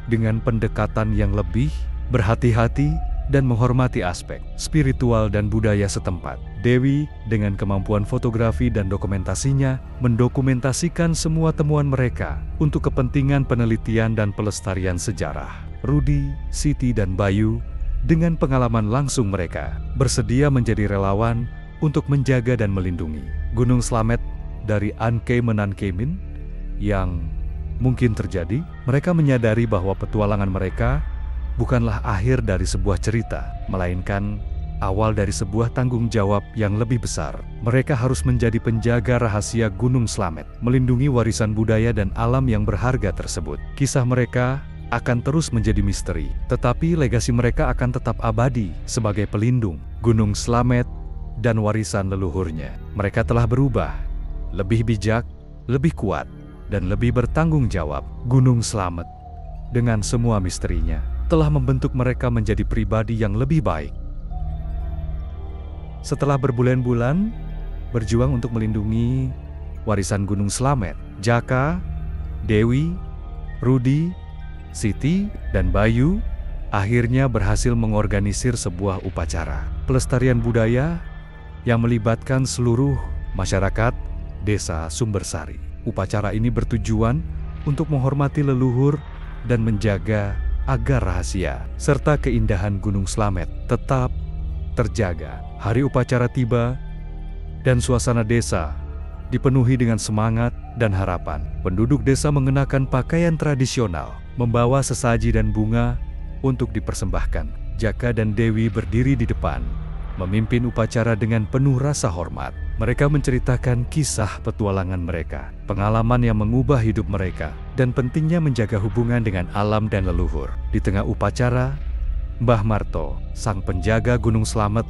dengan pendekatan yang lebih berhati-hati dan menghormati aspek spiritual dan budaya setempat. Dewi, dengan kemampuan fotografi dan dokumentasinya, mendokumentasikan semua temuan mereka untuk kepentingan penelitian dan pelestarian sejarah. Rudi, Siti, dan Bayu, dengan pengalaman langsung mereka, bersedia menjadi relawan untuk menjaga dan melindungi Gunung Slamet dari ancaman yang mungkin terjadi. Mereka menyadari bahwa petualangan mereka bukanlah akhir dari sebuah cerita, melainkan awal dari sebuah tanggung jawab yang lebih besar. Mereka harus menjadi penjaga rahasia Gunung Slamet, melindungi warisan budaya dan alam yang berharga tersebut. Kisah mereka akan terus menjadi misteri, tetapi legasi mereka akan tetap abadi sebagai pelindung Gunung Slamet dan warisan leluhurnya. Mereka telah berubah, lebih bijak, lebih kuat, dan lebih bertanggung jawab. Gunung Slamet, dengan semua misterinya, telah membentuk mereka menjadi pribadi yang lebih baik. Setelah berbulan-bulan berjuang untuk melindungi warisan Gunung Slamet, Jaka, Dewi, Rudi, Siti, dan Bayu akhirnya berhasil mengorganisir sebuah upacara pelestarian budaya yang melibatkan seluruh masyarakat Desa Sumbersari. Upacara ini bertujuan untuk menghormati leluhur dan menjaga agar rahasia serta keindahan Gunung Slamet tetap terjaga. Hari upacara tiba dan suasana desa dipenuhi dengan semangat dan harapan. Penduduk desa mengenakan pakaian tradisional, membawa sesaji dan bunga untuk dipersembahkan. Jaka dan Dewi berdiri di depan, memimpin upacara dengan penuh rasa hormat. Mereka menceritakan kisah petualangan mereka, pengalaman yang mengubah hidup mereka, dan pentingnya menjaga hubungan dengan alam dan leluhur. Di tengah upacara, Mbah Marto, sang penjaga Gunung Slamet,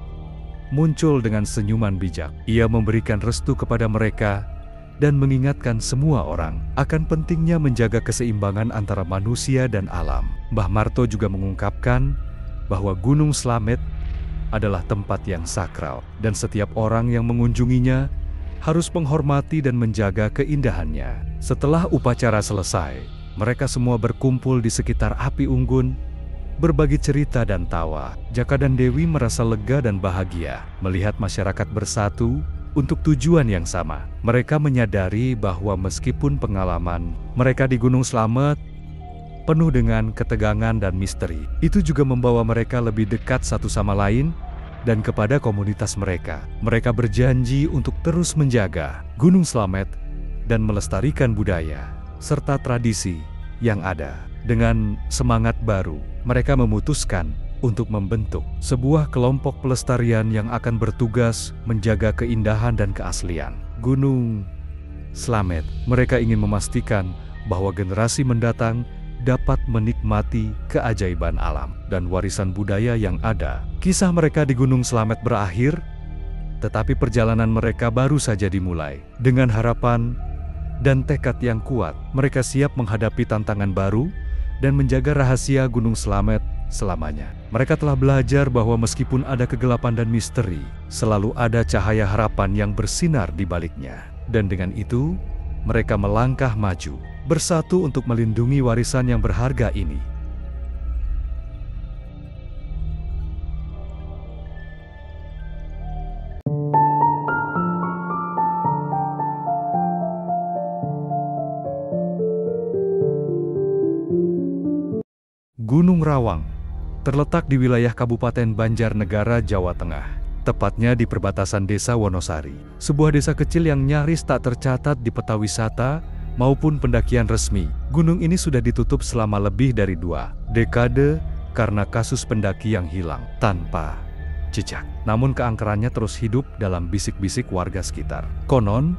muncul dengan senyuman bijak. Ia memberikan restu kepada mereka dan mengingatkan semua orang akan pentingnya menjaga keseimbangan antara manusia dan alam. Mbah Marto juga mengungkapkan bahwa Gunung Slamet adalah tempat yang sakral dan setiap orang yang mengunjunginya harus menghormati dan menjaga keindahannya. Setelah upacara selesai, mereka semua berkumpul di sekitar api unggun, berbagi cerita dan tawa. Jaka dan Dewi merasa lega dan bahagia melihat masyarakat bersatu untuk tujuan yang sama. Mereka menyadari bahwa meskipun pengalaman mereka di Gunung Slamet penuh dengan ketegangan dan misteri, itu juga membawa mereka lebih dekat satu sama lain dan kepada komunitas mereka. Mereka berjanji untuk terus menjaga Gunung Slamet dan melestarikan budaya serta tradisi yang ada. Dengan semangat baru, mereka memutuskan untuk membentuk sebuah kelompok pelestarian yang akan bertugas menjaga keindahan dan keaslian Gunung Slamet. Mereka ingin memastikan bahwa generasi mendatang dapat menikmati keajaiban alam dan warisan budaya yang ada. Kisah mereka di Gunung Slamet berakhir, tetapi perjalanan mereka baru saja dimulai. Dengan harapan dan tekad yang kuat, mereka siap menghadapi tantangan baru dan menjaga rahasia Gunung Slamet selamanya. Mereka telah belajar bahwa meskipun ada kegelapan dan misteri, selalu ada cahaya harapan yang bersinar di baliknya. Dan dengan itu, mereka melangkah maju, bersatu untuk melindungi warisan yang berharga ini. Gunung Rawang terletak di wilayah Kabupaten Banjarnegara, Jawa Tengah, tepatnya di perbatasan Desa Wonosari, sebuah desa kecil yang nyaris tak tercatat di peta wisata maupun pendakian resmi. Gunung ini sudah ditutup selama lebih dari 2 dekade karena kasus pendaki yang hilang tanpa jejak. Namun keangkerannya terus hidup dalam bisik-bisik warga sekitar. Konon,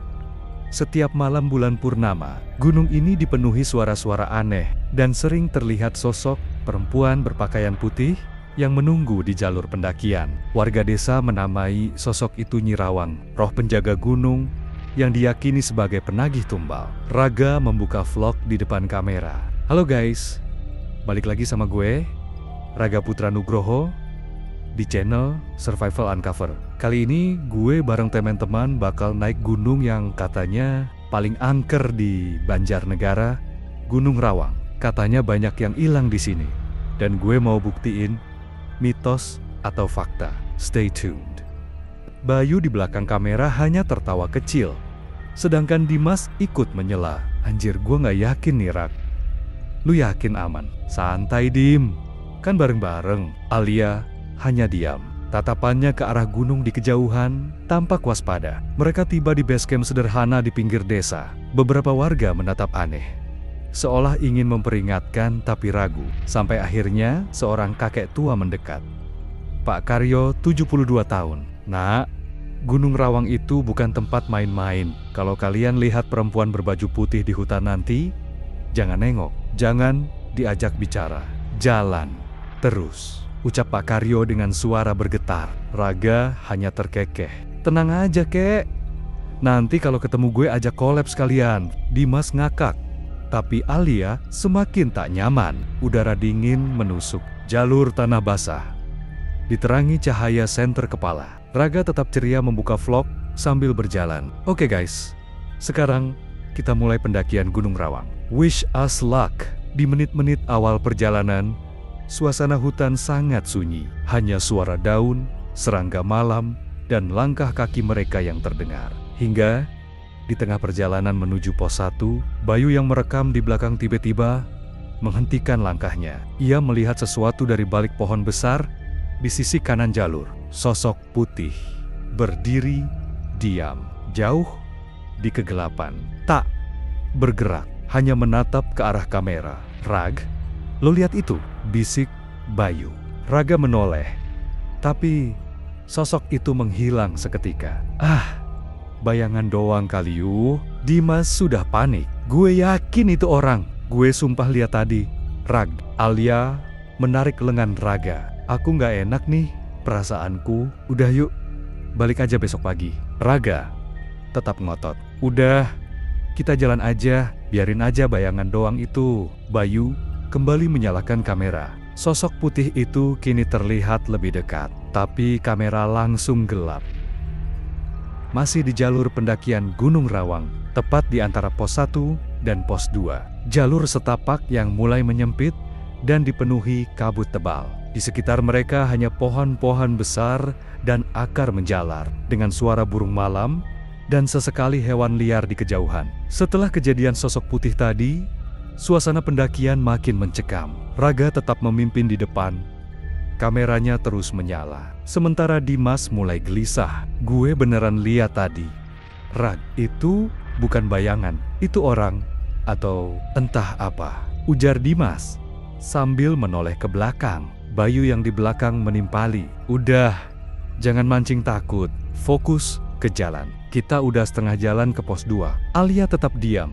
setiap malam bulan purnama, gunung ini dipenuhi suara-suara aneh dan sering terlihat sosok perempuan berpakaian putih yang menunggu di jalur pendakian. Warga desa menamai sosok itu Nyi Rawang, roh penjaga gunung yang diyakini sebagai penagih tumbal. Raga membuka vlog di depan kamera. Halo guys, balik lagi sama gue, Raga Putra Nugroho, di channel Survival Uncover. Kali ini gue bareng teman-teman bakal naik gunung yang katanya paling angker di Banjarnegara, Gunung Rawang. Katanya banyak yang hilang di sini, dan gue mau buktiin mitos atau fakta. Stay tuned. Bayu di belakang kamera hanya tertawa kecil, sedangkan Dimas ikut menyela. Anjir, gue nggak yakin nih, Rak. Lu yakin aman? Santai, Dim. Kan bareng-bareng. Alia hanya diam. Tatapannya ke arah gunung di kejauhan, tampak waspada. Mereka tiba di base camp sederhana di pinggir desa. Beberapa warga menatap aneh, seolah ingin memperingatkan tapi ragu. Sampai akhirnya seorang kakek tua mendekat. Pak Karyo, 72 tahun. Nak, Gunung Rawang itu bukan tempat main-main. Kalau kalian lihat perempuan berbaju putih di hutan nanti, jangan nengok, jangan diajak bicara. Jalan terus, ucap Pak Karyo dengan suara bergetar. Raga hanya terkekeh. Tenang aja, kek. Nanti kalau ketemu gue ajak collab sekalian. Dimas ngakak. Tapi Alia semakin tak nyaman. Udara dingin menusuk jalur tanah basah, diterangi cahaya senter kepala. Raga tetap ceria membuka vlog sambil berjalan. Oke guys, sekarang kita mulai pendakian Gunung Rawang. Wish us luck. Di menit-menit awal perjalanan, suasana hutan sangat sunyi. Hanya suara daun, serangga malam, dan langkah kaki mereka yang terdengar. Hingga di tengah perjalanan menuju pos 1, Bayu yang merekam di belakang tiba-tiba menghentikan langkahnya. Ia melihat sesuatu dari balik pohon besar di sisi kanan jalur. Sosok putih berdiri diam, jauh di kegelapan. Tak bergerak, hanya menatap ke arah kamera. "Rag, lo lihat itu?" bisik Bayu. Raga menoleh, tapi sosok itu menghilang seketika. Bayangan doang kali yuh. Dimas sudah panik. "Gue yakin itu orang. Gue sumpah lihat tadi." "Rag," Alia menarik lengan Raga. "Aku nggak enak nih perasaanku. Udah yuk, balik aja besok pagi." Raga tetap ngotot. "Udah, kita jalan aja. Biarin aja bayangan doang itu." Bayu kembali menyalakan kamera. Sosok putih itu kini terlihat lebih dekat, tapi kamera langsung gelap. Masih di jalur pendakian Gunung Rawang, tepat di antara pos 1 dan pos 2. Jalur setapak yang mulai menyempit dan dipenuhi kabut tebal. Di sekitar mereka hanya pohon-pohon besar dan akar menjalar, dengan suara burung malam dan sesekali hewan liar di kejauhan. Setelah kejadian sosok putih tadi, suasana pendakian makin mencekam. Raga tetap memimpin di depan. Kameranya terus menyala. Sementara Dimas mulai gelisah. "Gue beneran lihat tadi. Rag, itu bukan bayangan. Itu orang atau entah apa," ujar Dimas sambil menoleh ke belakang. Bayu yang di belakang menimpali. "Udah, jangan mancing takut. Fokus ke jalan. Kita udah setengah jalan ke pos 2. Alia tetap diam.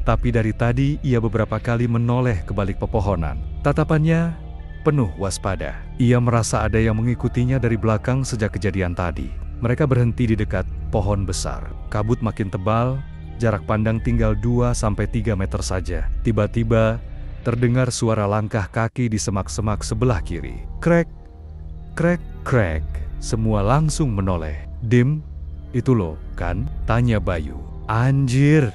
Tapi dari tadi ia beberapa kali menoleh ke balik pepohonan. Tatapannya penuh waspada. Ia merasa ada yang mengikutinya dari belakang sejak kejadian tadi. Mereka berhenti di dekat pohon besar. Kabut makin tebal, jarak pandang tinggal 2-3 meter saja. Tiba-tiba terdengar suara langkah kaki di semak-semak sebelah kiri. Krek, krek, krek. Semua langsung menoleh. "Dim, itu lo, kan?" tanya Bayu. "Anjir,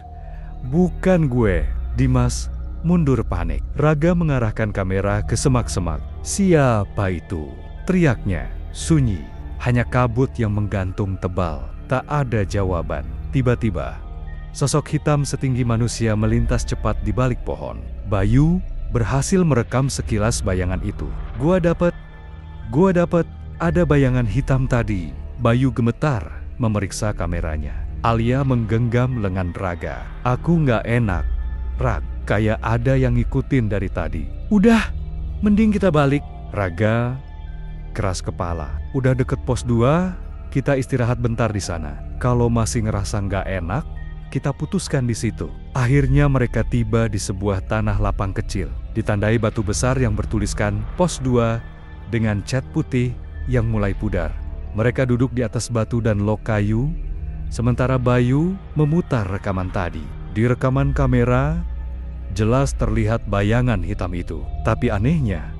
bukan gue." Dimas mundur panik. Raga mengarahkan kamera ke semak-semak. "Siapa itu?" teriaknya. Sunyi, hanya kabut yang menggantung tebal. Tak ada jawaban. Tiba-tiba, sosok hitam setinggi manusia melintas cepat di balik pohon. Bayu berhasil merekam sekilas bayangan itu. Gua dapet, ada bayangan hitam tadi." Bayu gemetar memeriksa kameranya. Alia menggenggam lengan Raga. "Aku nggak enak, Rag. Kayak ada yang ngikutin dari tadi." "Udah, mending kita balik." Raga keras kepala. "Udah deket pos 2, kita istirahat bentar di sana. Kalau masih ngerasa nggak enak, kita putuskan di situ." Akhirnya mereka tiba di sebuah tanah lapang kecil, ditandai batu besar yang bertuliskan pos 2 dengan cat putih yang mulai pudar. Mereka duduk di atas batu dan lok kayu, sementara Bayu memutar rekaman tadi. Di rekaman kamera, jelas terlihat bayangan hitam itu. Tapi anehnya,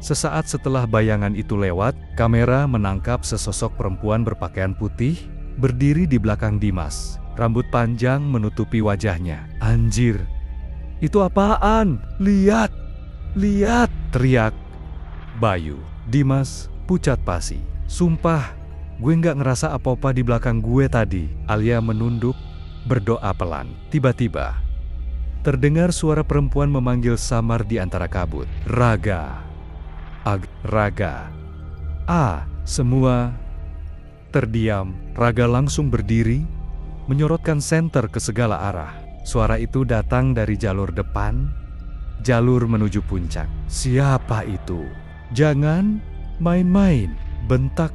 sesaat setelah bayangan itu lewat, kamera menangkap sesosok perempuan berpakaian putih berdiri di belakang Dimas. Rambut panjang menutupi wajahnya. "Anjir, itu apaan? Lihat, lihat!" teriak Bayu. Dimas pucat pasi. "Sumpah, gue nggak ngerasa apa-apa di belakang gue tadi." Alia menunduk, berdoa pelan. Tiba-tiba, terdengar suara perempuan memanggil samar di antara kabut. "Raga, Raga." Semua terdiam. Raga langsung berdiri, menyorotkan senter ke segala arah. Suara itu datang dari jalur depan, jalur menuju puncak. "Siapa itu? Jangan main-main," bentak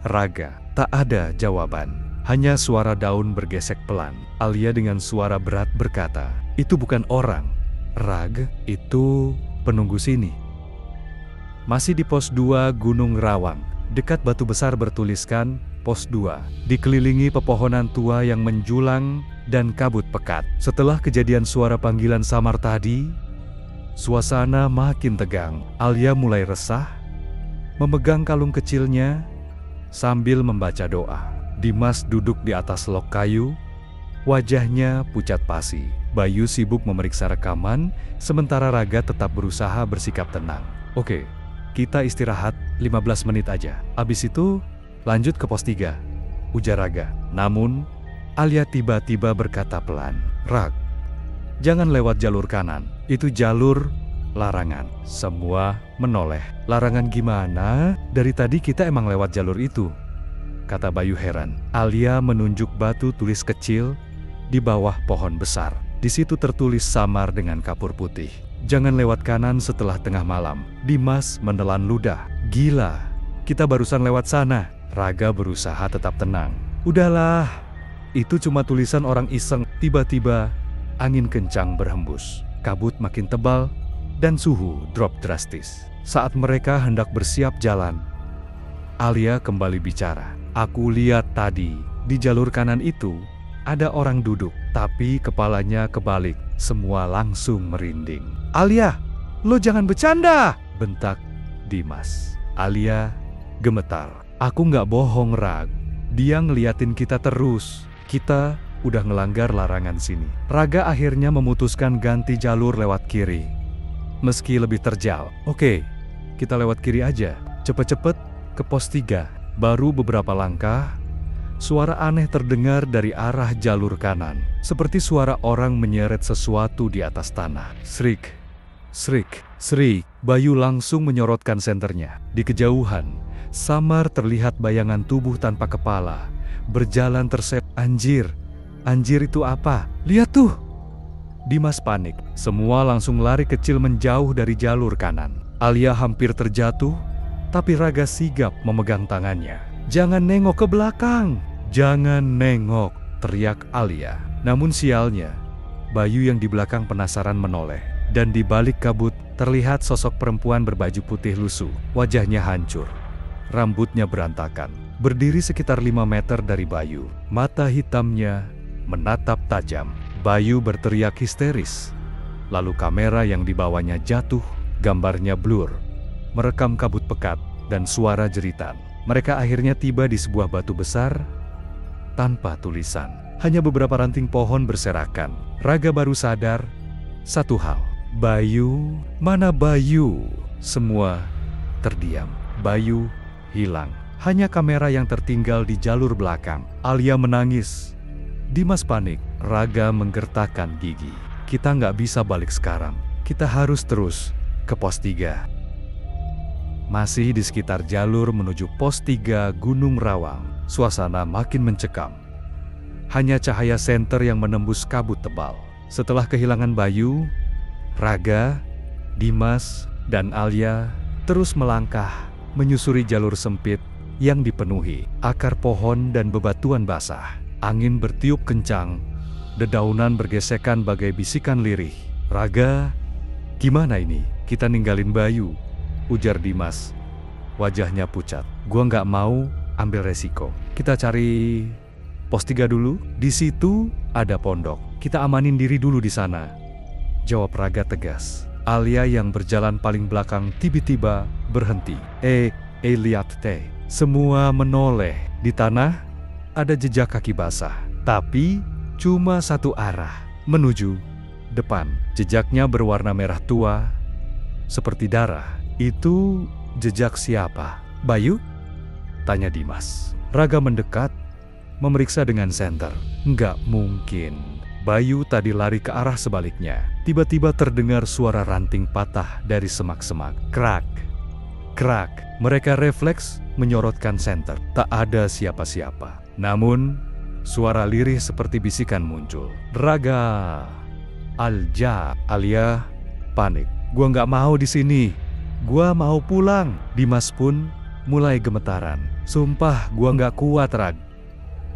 Raga. Tak ada jawaban, hanya suara daun bergesek pelan. Alia dengan suara berat berkata, "Itu bukan orang, Rag, itu penunggu sini." Masih di pos 2 Gunung Rawang, dekat batu besar bertuliskan pos 2, dikelilingi pepohonan tua yang menjulang dan kabut pekat. Setelah kejadian suara panggilan samar tadi, suasana makin tegang. Alia mulai resah, memegang kalung kecilnya sambil membaca doa. Dimas duduk di atas lok kayu, wajahnya pucat pasi. Bayu sibuk memeriksa rekaman, sementara Raga tetap berusaha bersikap tenang. "Oke, kita istirahat 15 menit aja. Abis itu lanjut ke pos 3. ujar Raga. Namun, Alia tiba-tiba berkata pelan, "Rag, jangan lewat jalur kanan, itu jalur larangan." Semua menoleh. "Larangan gimana? Dari tadi kita emang lewat jalur itu," kata Bayu heran. Alia menunjuk batu tulis kecil di bawah pohon besar. Di situ tertulis samar dengan kapur putih, "Jangan lewat kanan setelah tengah malam." Dimas menelan ludah. "Gila, kita barusan lewat sana." Raga berusaha tetap tenang. "Udahlah, itu cuma tulisan orang iseng." Tiba-tiba, angin kencang berhembus. Kabut makin tebal dan suhu drop drastis. Saat mereka hendak bersiap jalan, Alia kembali bicara. "Aku lihat tadi, di jalur kanan itu, ada orang duduk, tapi kepalanya kebalik." Semua langsung merinding. "Alia, lo jangan bercanda!" bentak Dimas. Alia gemetar. "Aku nggak bohong, Rag. Dia ngeliatin kita terus. Kita udah ngelanggar larangan sini." Raga akhirnya memutuskan ganti jalur lewat kiri. Meski lebih terjal. "Oke, kita lewat kiri aja. Cepet-cepet ke pos 3. Baru beberapa langkah, suara aneh terdengar dari arah jalur kanan. Seperti suara orang menyeret sesuatu di atas tanah. Shriek, shriek, shriek. Bayu langsung menyorotkan senternya. Di kejauhan, samar terlihat bayangan tubuh tanpa kepala, berjalan tersep. "Anjir, anjir itu apa? Lihat tuh!" Dimas panik. Semua langsung lari kecil menjauh dari jalur kanan. Alia hampir terjatuh, tapi Raga sigap memegang tangannya. "Jangan nengok ke belakang! Jangan nengok!" teriak Alia. Namun sialnya, Bayu yang di belakang penasaran menoleh. Dan di balik kabut, terlihat sosok perempuan berbaju putih lusuh. Wajahnya hancur, rambutnya berantakan. Berdiri sekitar 5 meter dari Bayu. Mata hitamnya menatap tajam. Bayu berteriak histeris. Lalu kamera yang dibawanya jatuh, gambarnya blur, merekam kabut pekat dan suara jeritan. Mereka akhirnya tiba di sebuah batu besar tanpa tulisan. Hanya beberapa ranting pohon berserakan. Raga baru sadar satu hal. Bayu, mana Bayu? Semua terdiam. Bayu hilang. Hanya kamera yang tertinggal di jalur belakang. Alia menangis. Dimas panik. Raga menggertakkan gigi. "Kita nggak bisa balik sekarang. Kita harus terus ke pos 3. Masih di sekitar jalur menuju pos 3 Gunung Rawang, suasana makin mencekam. Hanya cahaya senter yang menembus kabut tebal. Setelah kehilangan Bayu, Raga, Dimas, dan Alia terus melangkah, menyusuri jalur sempit yang dipenuhi akar pohon dan bebatuan basah. Angin bertiup kencang, dedaunan bergesekan bagai bisikan lirih. "Raga, gimana ini? Kita ninggalin Bayu," ujar Dimas. Wajahnya pucat. "Gua nggak mau ambil resiko. Kita cari pos 3 dulu. Di situ ada pondok. Kita amanin diri dulu di sana," jawab Raga tegas. Alia yang berjalan paling belakang tiba-tiba berhenti. Lihat teh." Semua menoleh. Di tanah ada jejak kaki basah, tapi cuma satu arah, menuju depan. Jejaknya berwarna merah tua, seperti darah. "Itu jejak siapa? Bayu?" tanya Dimas. Raga mendekat, memeriksa dengan senter. "Nggak mungkin. Bayu tadi lari ke arah sebaliknya." Tiba-tiba terdengar suara ranting patah dari semak-semak. Krak, krak. Mereka refleks menyorotkan senter. Tak ada siapa-siapa. Namun, suara lirih seperti bisikan muncul. "Raga, Alja." Alia panik. "Gua nggak mau di sini. Gua mau pulang." Dimas pun mulai gemetaran. "Sumpah gua nggak kuat, Rag.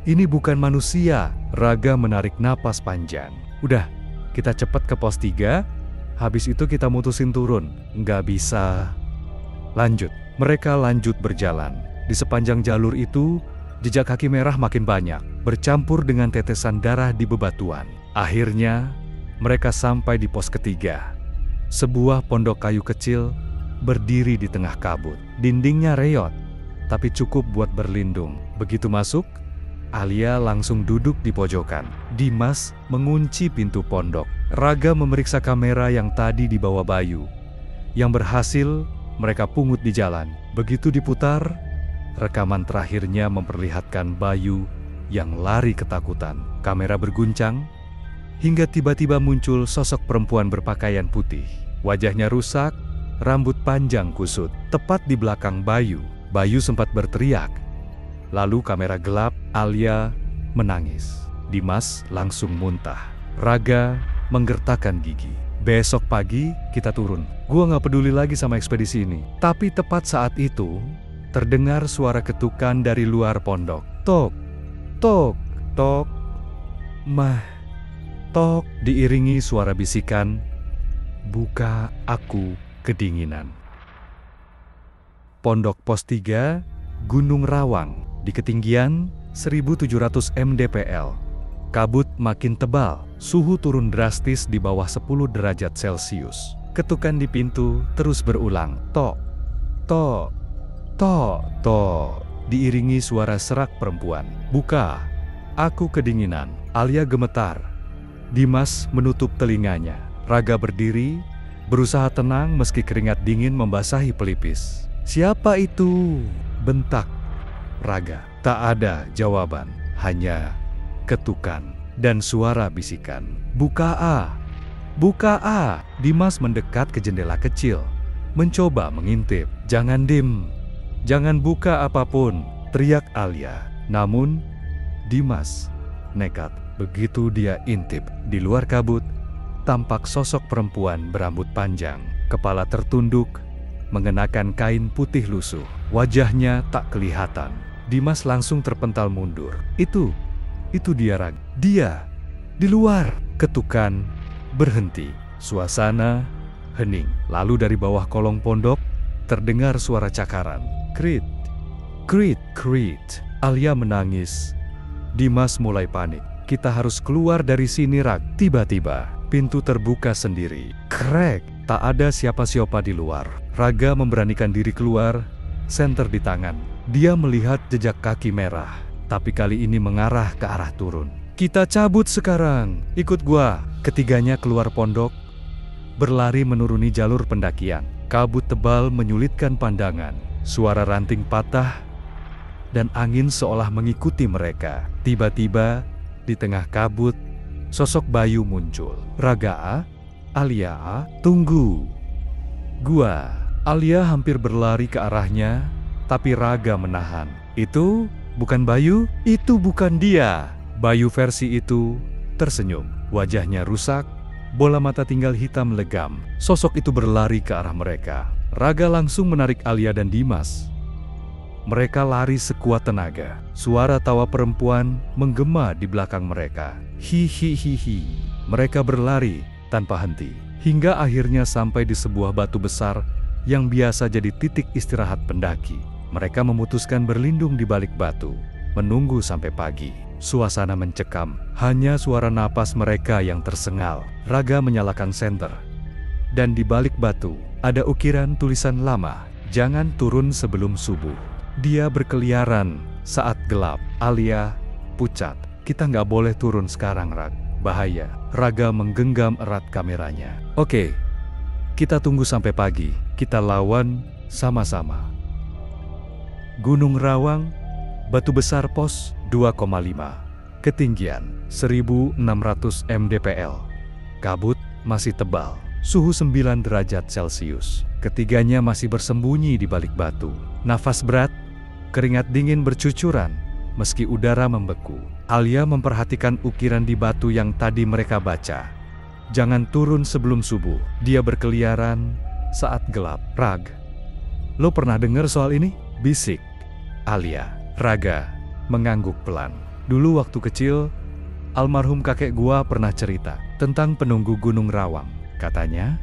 Ini bukan manusia." Raga menarik napas panjang. "Udah, kita cepat ke pos 3. Habis itu kita mutusin turun." "Nggak bisa." "Lanjut." Mereka lanjut berjalan. Di sepanjang jalur itu, jejak kaki merah makin banyak, bercampur dengan tetesan darah di bebatuan. Akhirnya, mereka sampai di pos ketiga. Sebuah pondok kayu kecil berdiri di tengah kabut. Dindingnya reot, tapi cukup buat berlindung. Begitu masuk, Alia langsung duduk di pojokan. Dimas mengunci pintu pondok. Raga memeriksa kamera yang tadi dibawa Bayu, yang berhasil mereka pungut di jalan. Begitu diputar, Rekaman terakhirnya memperlihatkan Bayu yang lari ketakutan. Kamera berguncang, hingga tiba-tiba muncul sosok perempuan berpakaian putih. Wajahnya rusak, rambut panjang kusut, tepat di belakang Bayu. Bayu sempat berteriak. Lalu kamera gelap, Alia menangis. Dimas langsung muntah. Raga menggertakkan gigi. Besok pagi kita turun. Gua nggak peduli lagi sama ekspedisi ini. Tapi tepat saat itu, terdengar suara ketukan dari luar pondok. Tok, tok, tok, mah, tok, diiringi suara bisikan, buka, aku kedinginan. Pondok Pos 3, Gunung Rawang, di ketinggian 1700 mdpl. Kabut makin tebal, suhu turun drastis di bawah 10 derajat Celcius. Ketukan di pintu terus berulang, tok, tok, tok, tok, diiringi suara serak perempuan. Buka, aku kedinginan. Alia gemetar. Dimas menutup telinganya. Raga berdiri, berusaha tenang meski keringat dingin membasahi pelipis. Siapa itu? Bentak Raga. Tak ada jawaban, hanya ketukan dan suara bisikan. Buka A, buka A. Dimas mendekat ke jendela kecil, mencoba mengintip. Jangan dim, jangan buka apapun, teriak Alia. Namun Dimas nekat. Begitu dia intip, di luar kabut tampak sosok perempuan berambut panjang, kepala tertunduk, mengenakan kain putih lusuh. Wajahnya tak kelihatan. Dimas langsung terpental mundur. Itu dia, Rag. Dia di luar. Ketukan berhenti. Suasana hening. Lalu dari bawah kolong pondok terdengar suara cakaran. Krit, krit, krit. Alia menangis. Dimas mulai panik. Kita harus keluar dari sini, Rag. Tiba-tiba pintu terbuka sendiri. Krek. Tak ada siapa-siapa di luar. Raga memberanikan diri keluar, senter di tangan. Dia melihat jejak kaki merah, tapi kali ini mengarah ke arah turun. Kita cabut sekarang, ikut gua. Ketiganya keluar pondok, berlari menuruni jalur pendakian. Kabut tebal menyulitkan pandangan, suara ranting patah, dan angin seolah mengikuti mereka. Tiba-tiba, di tengah kabut, sosok Bayu muncul. Raga A, Alia A, tunggu. Gua. Alia hampir berlari ke arahnya, tapi Raga menahan. Itu bukan Bayu, itu bukan dia. Bayu versi itu tersenyum. Wajahnya rusak, bola mata tinggal hitam legam. Sosok itu berlari ke arah mereka. Raga langsung menarik Alia dan Dimas. Mereka lari sekuat tenaga. Suara tawa perempuan menggema di belakang mereka. Hihihihi. Mereka berlari tanpa henti, hingga akhirnya sampai di sebuah batu besar yang biasa jadi titik istirahat pendaki. Mereka memutuskan berlindung di balik batu, menunggu sampai pagi. Suasana mencekam, hanya suara napas mereka yang tersengal. Raga menyalakan senter, dan di balik batu ada ukiran tulisan lama, "Jangan turun sebelum subuh." Dia berkeliaran saat gelap. Alia pucat. Kita nggak boleh turun sekarang, Rag. Bahaya. Raga menggenggam erat kameranya. Oke, kita tunggu sampai pagi. Kita lawan sama-sama. Gunung Rawang, batu besar pos 2,5. Ketinggian 1600 mdpl. Kabut masih tebal. Suhu 9 derajat Celcius. Ketiganya masih bersembunyi di balik batu. Nafas berat, keringat dingin bercucuran, meski udara membeku. Alia memperhatikan ukiran di batu yang tadi mereka baca. Jangan turun sebelum subuh. Dia berkeliaran saat gelap. Rag, lo pernah dengar soal ini? Bisik Alia. Raga mengangguk pelan. Dulu waktu kecil, almarhum kakek gua pernah cerita tentang penunggu Gunung Rawang. Katanya,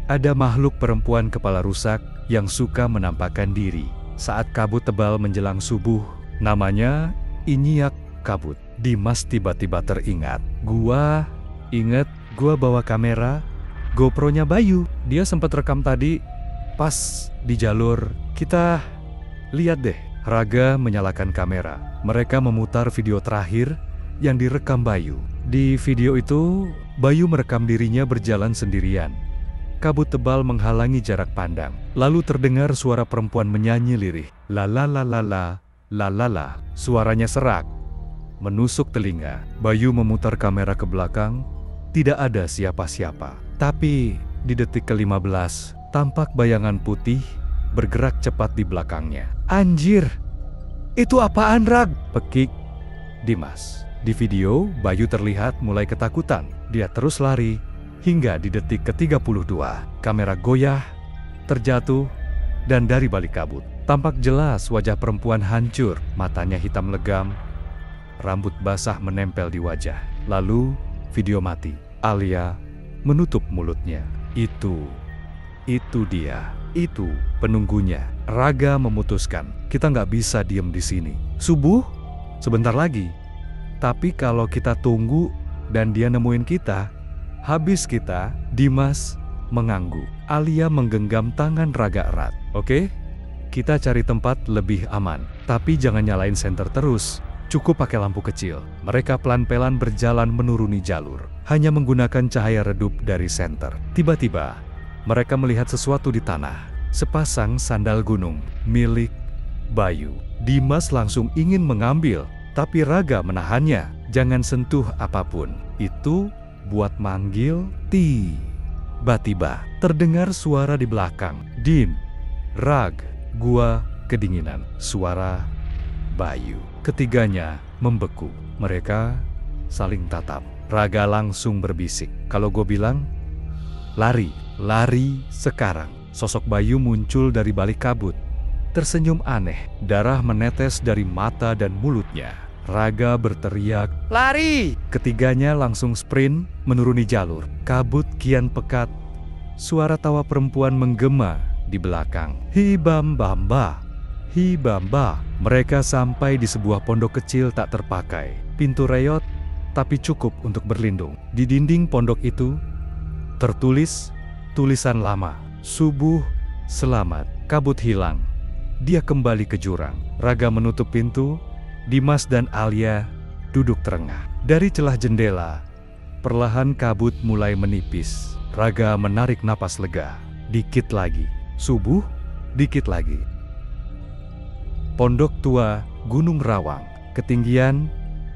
ada makhluk perempuan kepala rusak yang suka menampakkan diri saat kabut tebal menjelang subuh. Namanya Inyiak Kabut. Dimas tiba-tiba teringat. Gua inget, gua bawa kamera GoPro-nya Bayu. Dia sempat rekam tadi pas di jalur. Kita lihat deh. Raga menyalakan kamera. Mereka memutar video terakhir yang direkam Bayu. Di video itu, Bayu merekam dirinya berjalan sendirian. Kabut tebal menghalangi jarak pandang. Lalu terdengar suara perempuan menyanyi lirih. La la la la la, la la la. Suaranya serak, menusuk telinga. Bayu memutar kamera ke belakang, tidak ada siapa-siapa. Tapi di detik ke-15, tampak bayangan putih bergerak cepat di belakangnya. Anjir, itu apaan, Rag? Pekik Dimas. Di video, Bayu terlihat mulai ketakutan. Dia terus lari hingga di detik ke-32. Kamera goyah, terjatuh, dan dari balik kabut tampak jelas wajah perempuan hancur. Matanya hitam legam, rambut basah menempel di wajah. Lalu video mati. Alia menutup mulutnya. Itu dia. Itu penunggunya. Raga memutuskan, kita nggak bisa diem di sini. Subuh? Sebentar lagi. Tapi kalau kita tunggu dan dia nemuin kita, habis kita. Dimas mengangguk. Alia menggenggam tangan Raga erat. Oke? Kita cari tempat lebih aman. Tapi jangan nyalain senter terus. Cukup pakai lampu kecil. Mereka pelan-pelan berjalan menuruni jalur, hanya menggunakan cahaya redup dari senter. Tiba-tiba, mereka melihat sesuatu di tanah. Sepasang sandal gunung milik Bayu. Dimas langsung ingin mengambil, tapi Raga menahannya. Jangan sentuh apapun. Itu buat manggil. Tiba-tiba terdengar suara di belakang. Dim, Rag, gua kedinginan. Suara Bayu. Ketiganya membeku. Mereka saling tatap. Raga langsung berbisik, kalau gue bilang, lari sekarang. Sosok Bayu muncul dari balik kabut. Tersenyum aneh, darah menetes dari mata dan mulutnya. Raga berteriak, lari! Ketiganya langsung sprint menuruni jalur. Kabut kian pekat. Suara tawa perempuan menggema di belakang. Hibambamba, hibamba. Mereka sampai di sebuah pondok kecil tak terpakai. Pintu reot, tapi cukup untuk berlindung. Di dinding pondok itu tertulis tulisan lama. Subuh, selamat. Kabut hilang. Dia kembali ke jurang. Raga menutup pintu. Dimas dan Alia duduk terengah. Dari celah jendela, perlahan kabut mulai menipis. Raga menarik napas lega. Dikit lagi. Subuh, dikit lagi. Pondok tua Gunung Rawang. Ketinggian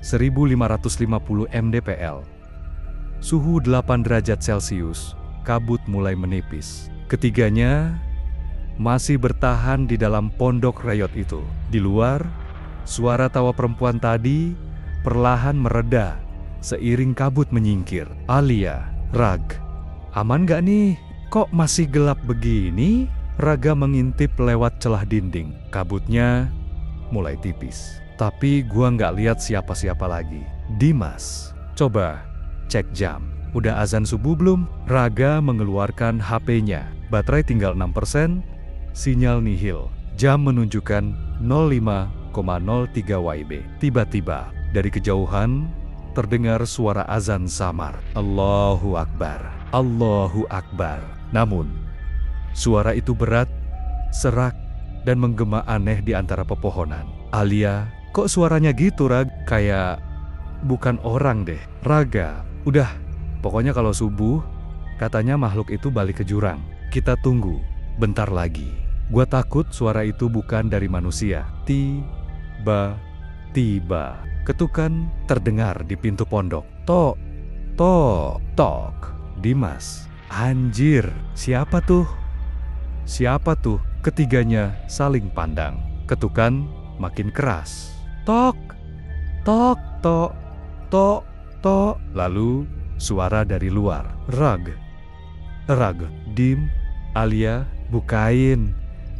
1550 mdpl. Suhu 8 derajat Celcius. Kabut mulai menipis. Ketiganya masih bertahan di dalam pondok reot itu. Di luar, suara tawa perempuan tadi perlahan mereda seiring kabut menyingkir. Alia, Rag, aman gak nih? Kok masih gelap begini? Raga mengintip lewat celah dinding. Kabutnya mulai tipis. Tapi gua nggak lihat siapa-siapa lagi. Dimas, coba cek jam. Udah azan subuh belum? Raga mengeluarkan HP-nya. Baterai tinggal 6%, sinyal nihil. Jam menunjukkan 05,03 WIB. Tiba-tiba, dari kejauhan, terdengar suara azan samar. Allahu Akbar, Allahu Akbar. Namun, suara itu berat, serak, dan menggema aneh di antara pepohonan. Alia, kok suaranya gitu, Rag? Kayak bukan orang deh. Raga, udah. Pokoknya kalau subuh, katanya makhluk itu balik ke jurang. Kita tunggu, bentar lagi. Gua takut suara itu bukan dari manusia. Tiba-tiba, ketukan terdengar di pintu pondok. Tok, tok, tok. Dimas, anjir, siapa tuh? Siapa tuh? Ketiganya saling pandang. Ketukan makin keras. Tok, tok, tok, tok, tok. Lalu suara dari luar. Rag, Rag, Dim, Alia, bukain.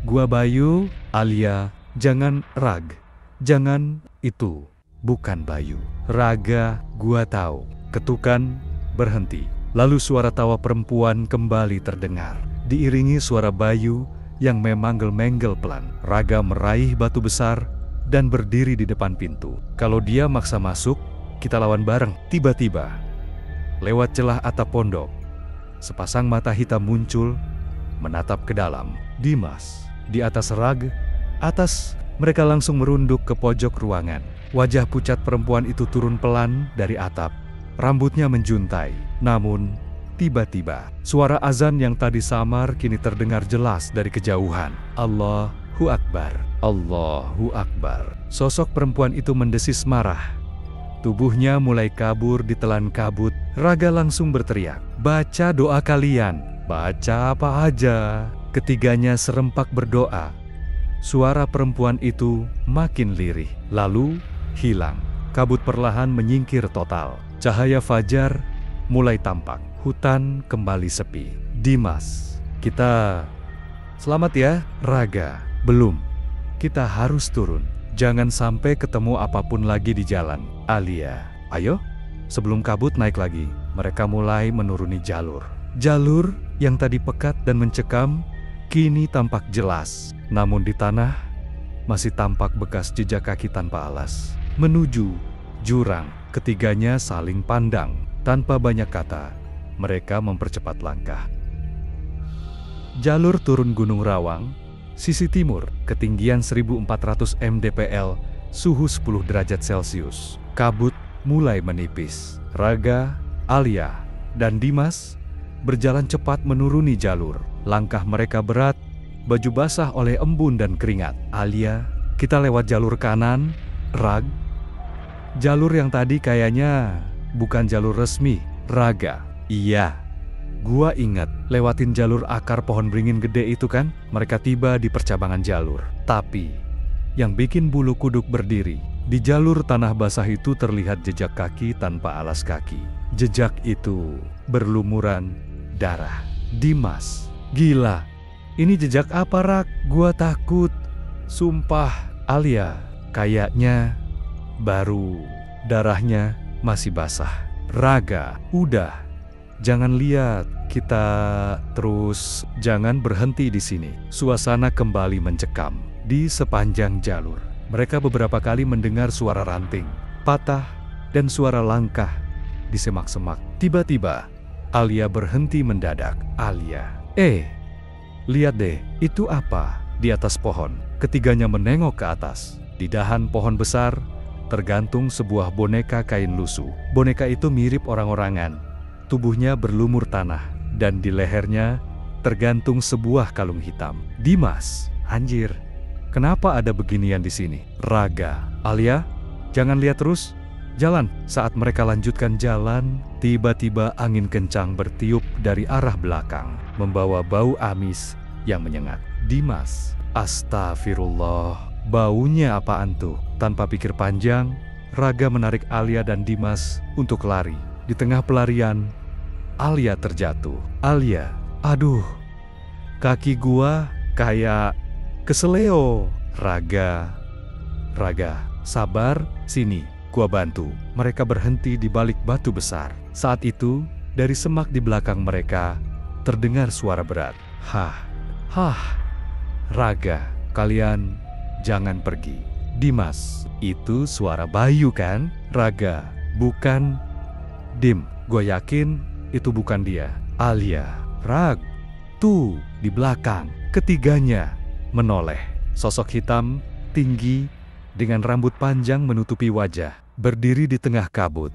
Gua Bayu. Alia, jangan. Rag, jangan. Itu bukan Bayu. Raga, gua tahu. Ketukan berhenti. Lalu suara tawa perempuan kembali terdengar, diiringi suara Bayu yang memanggel-menggel pelan. Raga meraih batu besar dan berdiri di depan pintu. Kalau dia maksa masuk, kita lawan bareng. Tiba-tiba, lewat celah atap pondok, sepasang mata hitam muncul, menatap ke dalam. Dimas, di atas Rag, atas. Mereka langsung merunduk ke pojok ruangan. Wajah pucat perempuan itu turun pelan dari atap. Rambutnya menjuntai. Namun, tiba-tiba, suara azan yang tadi samar kini terdengar jelas dari kejauhan. Allahu Allahu Akbar. Allahu Akbar. Sosok perempuan itu mendesis marah. Tubuhnya mulai kabur ditelan kabut. Raga langsung berteriak, "Baca doa kalian." "Baca apa aja?" Ketiganya serempak berdoa. Suara perempuan itu makin lirih, lalu hilang. Kabut perlahan menyingkir total. Cahaya fajar mulai tampak. Hutan kembali sepi. "Dimas, kita selamat ya?" "Raga, belum. Kita harus turun. Jangan sampai ketemu apapun lagi di jalan." "Alia, ayo." Sebelum kabut naik lagi, mereka mulai menuruni jalur. Jalur yang tadi pekat dan mencekam, kini tampak jelas. Namun di tanah, masih tampak bekas jejak kaki tanpa alas. Menuju jurang, ketiganya saling pandang. Tanpa banyak kata, mereka mempercepat langkah. Jalur turun Gunung Rawang, sisi timur, ketinggian 1400 mdpl, suhu 10 derajat Celcius. Kabut mulai menipis. Raga, Alia, dan Dimas berjalan cepat menuruni jalur. Langkah mereka berat, baju basah oleh embun dan keringat. "Alia, kita lewat jalur kanan." "Rag, jalur yang tadi kayaknya bukan jalur resmi." "Raga, iya. Gua ingat, lewatin jalur akar pohon beringin gede itu kan?" Mereka tiba di percabangan jalur. Tapi, yang bikin bulu kuduk berdiri, di jalur tanah basah itu terlihat jejak kaki tanpa alas kaki. Jejak itu berlumuran darah. "Dimas, gila. Ini jejak apa, Rak? Gua takut. Sumpah." "Alia, kayaknya baru darahnya masih basah." "Raga, udah. Jangan lihat, kita terus. Jangan berhenti di sini." Suasana kembali mencekam di sepanjang jalur. Mereka beberapa kali mendengar suara ranting patah dan suara langkah di semak-semak. Tiba-tiba, Alia berhenti mendadak. "Alia, lihat deh, itu apa di atas pohon?" Ketiganya menengok ke atas. Di dahan pohon besar tergantung sebuah boneka kain lusuh. Boneka itu mirip orang-orangan. Tubuhnya berlumur tanah, dan di lehernya tergantung sebuah kalung hitam. "Dimas, anjir, kenapa ada beginian di sini?" "Raga, Alia, jangan lihat terus. Jalan." Saat mereka lanjutkan jalan, tiba-tiba angin kencang bertiup dari arah belakang, membawa bau amis yang menyengat. "Dimas, astagfirullah, baunya apaan tuh?" Tanpa pikir panjang, Raga menarik Alia dan Dimas untuk lari. Di tengah pelarian, Alia terjatuh. "Alia, aduh, kaki gua kayak keseleo." Raga, sabar, sini, gua bantu." Mereka berhenti di balik batu besar. Saat itu, dari semak di belakang mereka, terdengar suara berat. Hah, Raga, kalian jangan pergi." "Dimas, itu suara Bayu kan?" "Raga, bukan." "Dim, gue yakin itu bukan dia." "Alia, Rag, tuh di belakang." Ketiganya menoleh. Sosok hitam, tinggi, dengan rambut panjang menutupi wajah, berdiri di tengah kabut.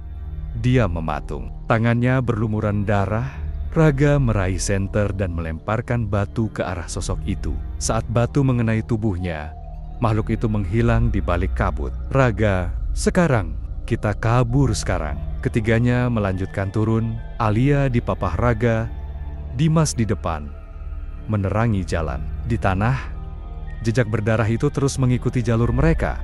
Dia mematung. Tangannya berlumuran darah. Raga meraih senter dan melemparkan batu ke arah sosok itu. Saat batu mengenai tubuhnya, makhluk itu menghilang di balik kabut. "Raga, sekarang kita kabur sekarang." Ketiganya melanjutkan turun. Alia di papah Raga, Dimas di depan, menerangi jalan. Di tanah, jejak berdarah itu terus mengikuti jalur mereka.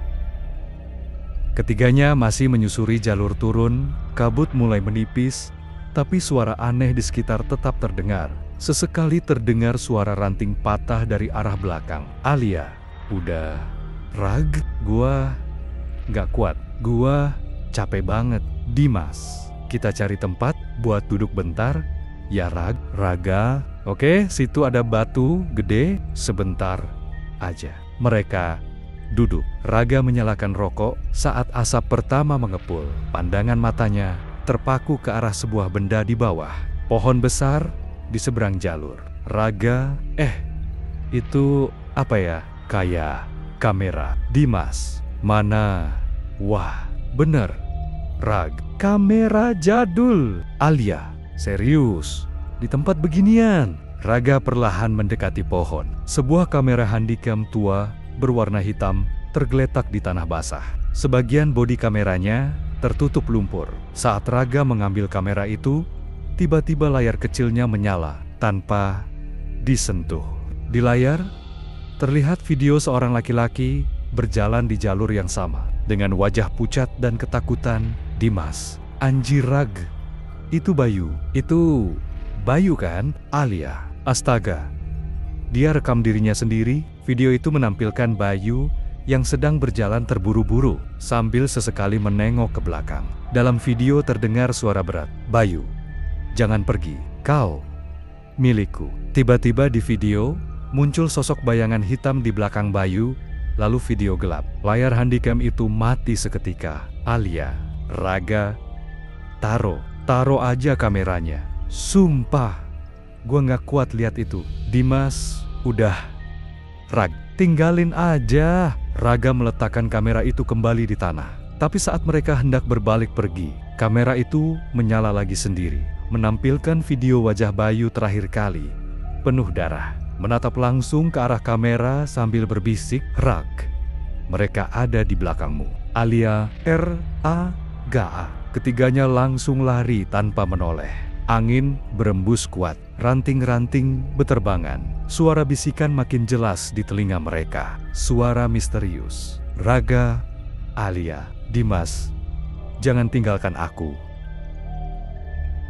Ketiganya masih menyusuri jalur turun. Kabut mulai menipis, tapi suara aneh di sekitar tetap terdengar. Sesekali terdengar suara ranting patah dari arah belakang. "Alia, udah. Rag, gua gak kuat. Gua capek banget." "Dimas, kita cari tempat buat duduk bentar ya, Rag." "Raga, oke, situ ada batu gede, sebentar aja." Mereka duduk. Raga menyalakan rokok. Saat asap pertama mengepul, pandangan matanya terpaku ke arah sebuah benda di bawah. Pohon besar di seberang jalur. Raga, itu apa ya? "Kayak kamera." "Dimas, mana?" "Wah, bener, Rag, kamera jadul." "Alia, serius, di tempat beginian?" Raga perlahan mendekati pohon. Sebuah kamera handycam tua berwarna hitam tergeletak di tanah basah. Sebagian bodi kameranya tertutup lumpur. Saat Raga mengambil kamera itu, tiba-tiba layar kecilnya menyala tanpa disentuh. Di layar, terlihat video seorang laki-laki berjalan di jalur yang sama. Dengan wajah pucat dan ketakutan, Dimas, anjir Rag, itu Bayu. Itu Bayu kan? Alia, astaga. Dia rekam dirinya sendiri. Video itu menampilkan Bayu yang sedang berjalan terburu-buru sambil sesekali menengok ke belakang. Dalam video terdengar suara berat, "Bayu, jangan pergi, kau milikku." Tiba-tiba di video, muncul sosok bayangan hitam di belakang Bayu, lalu video gelap. Layar handycam itu mati seketika. Alia, Raga, taruh aja kameranya. Sumpah, gua nggak kuat lihat itu. Dimas, udah. Rag, tinggalin aja. Raga meletakkan kamera itu kembali di tanah. Tapi saat mereka hendak berbalik pergi, kamera itu menyala lagi sendiri, menampilkan video wajah Bayu terakhir kali, penuh darah, menatap langsung ke arah kamera sambil berbisik, "Rag, mereka ada di belakangmu." Alia, R-A-G-A. Ketiganya langsung lari tanpa menoleh. Angin berembus kuat, ranting-ranting beterbangan. Suara bisikan makin jelas di telinga mereka. Suara misterius. "Raga, Alia, Dimas, jangan tinggalkan aku."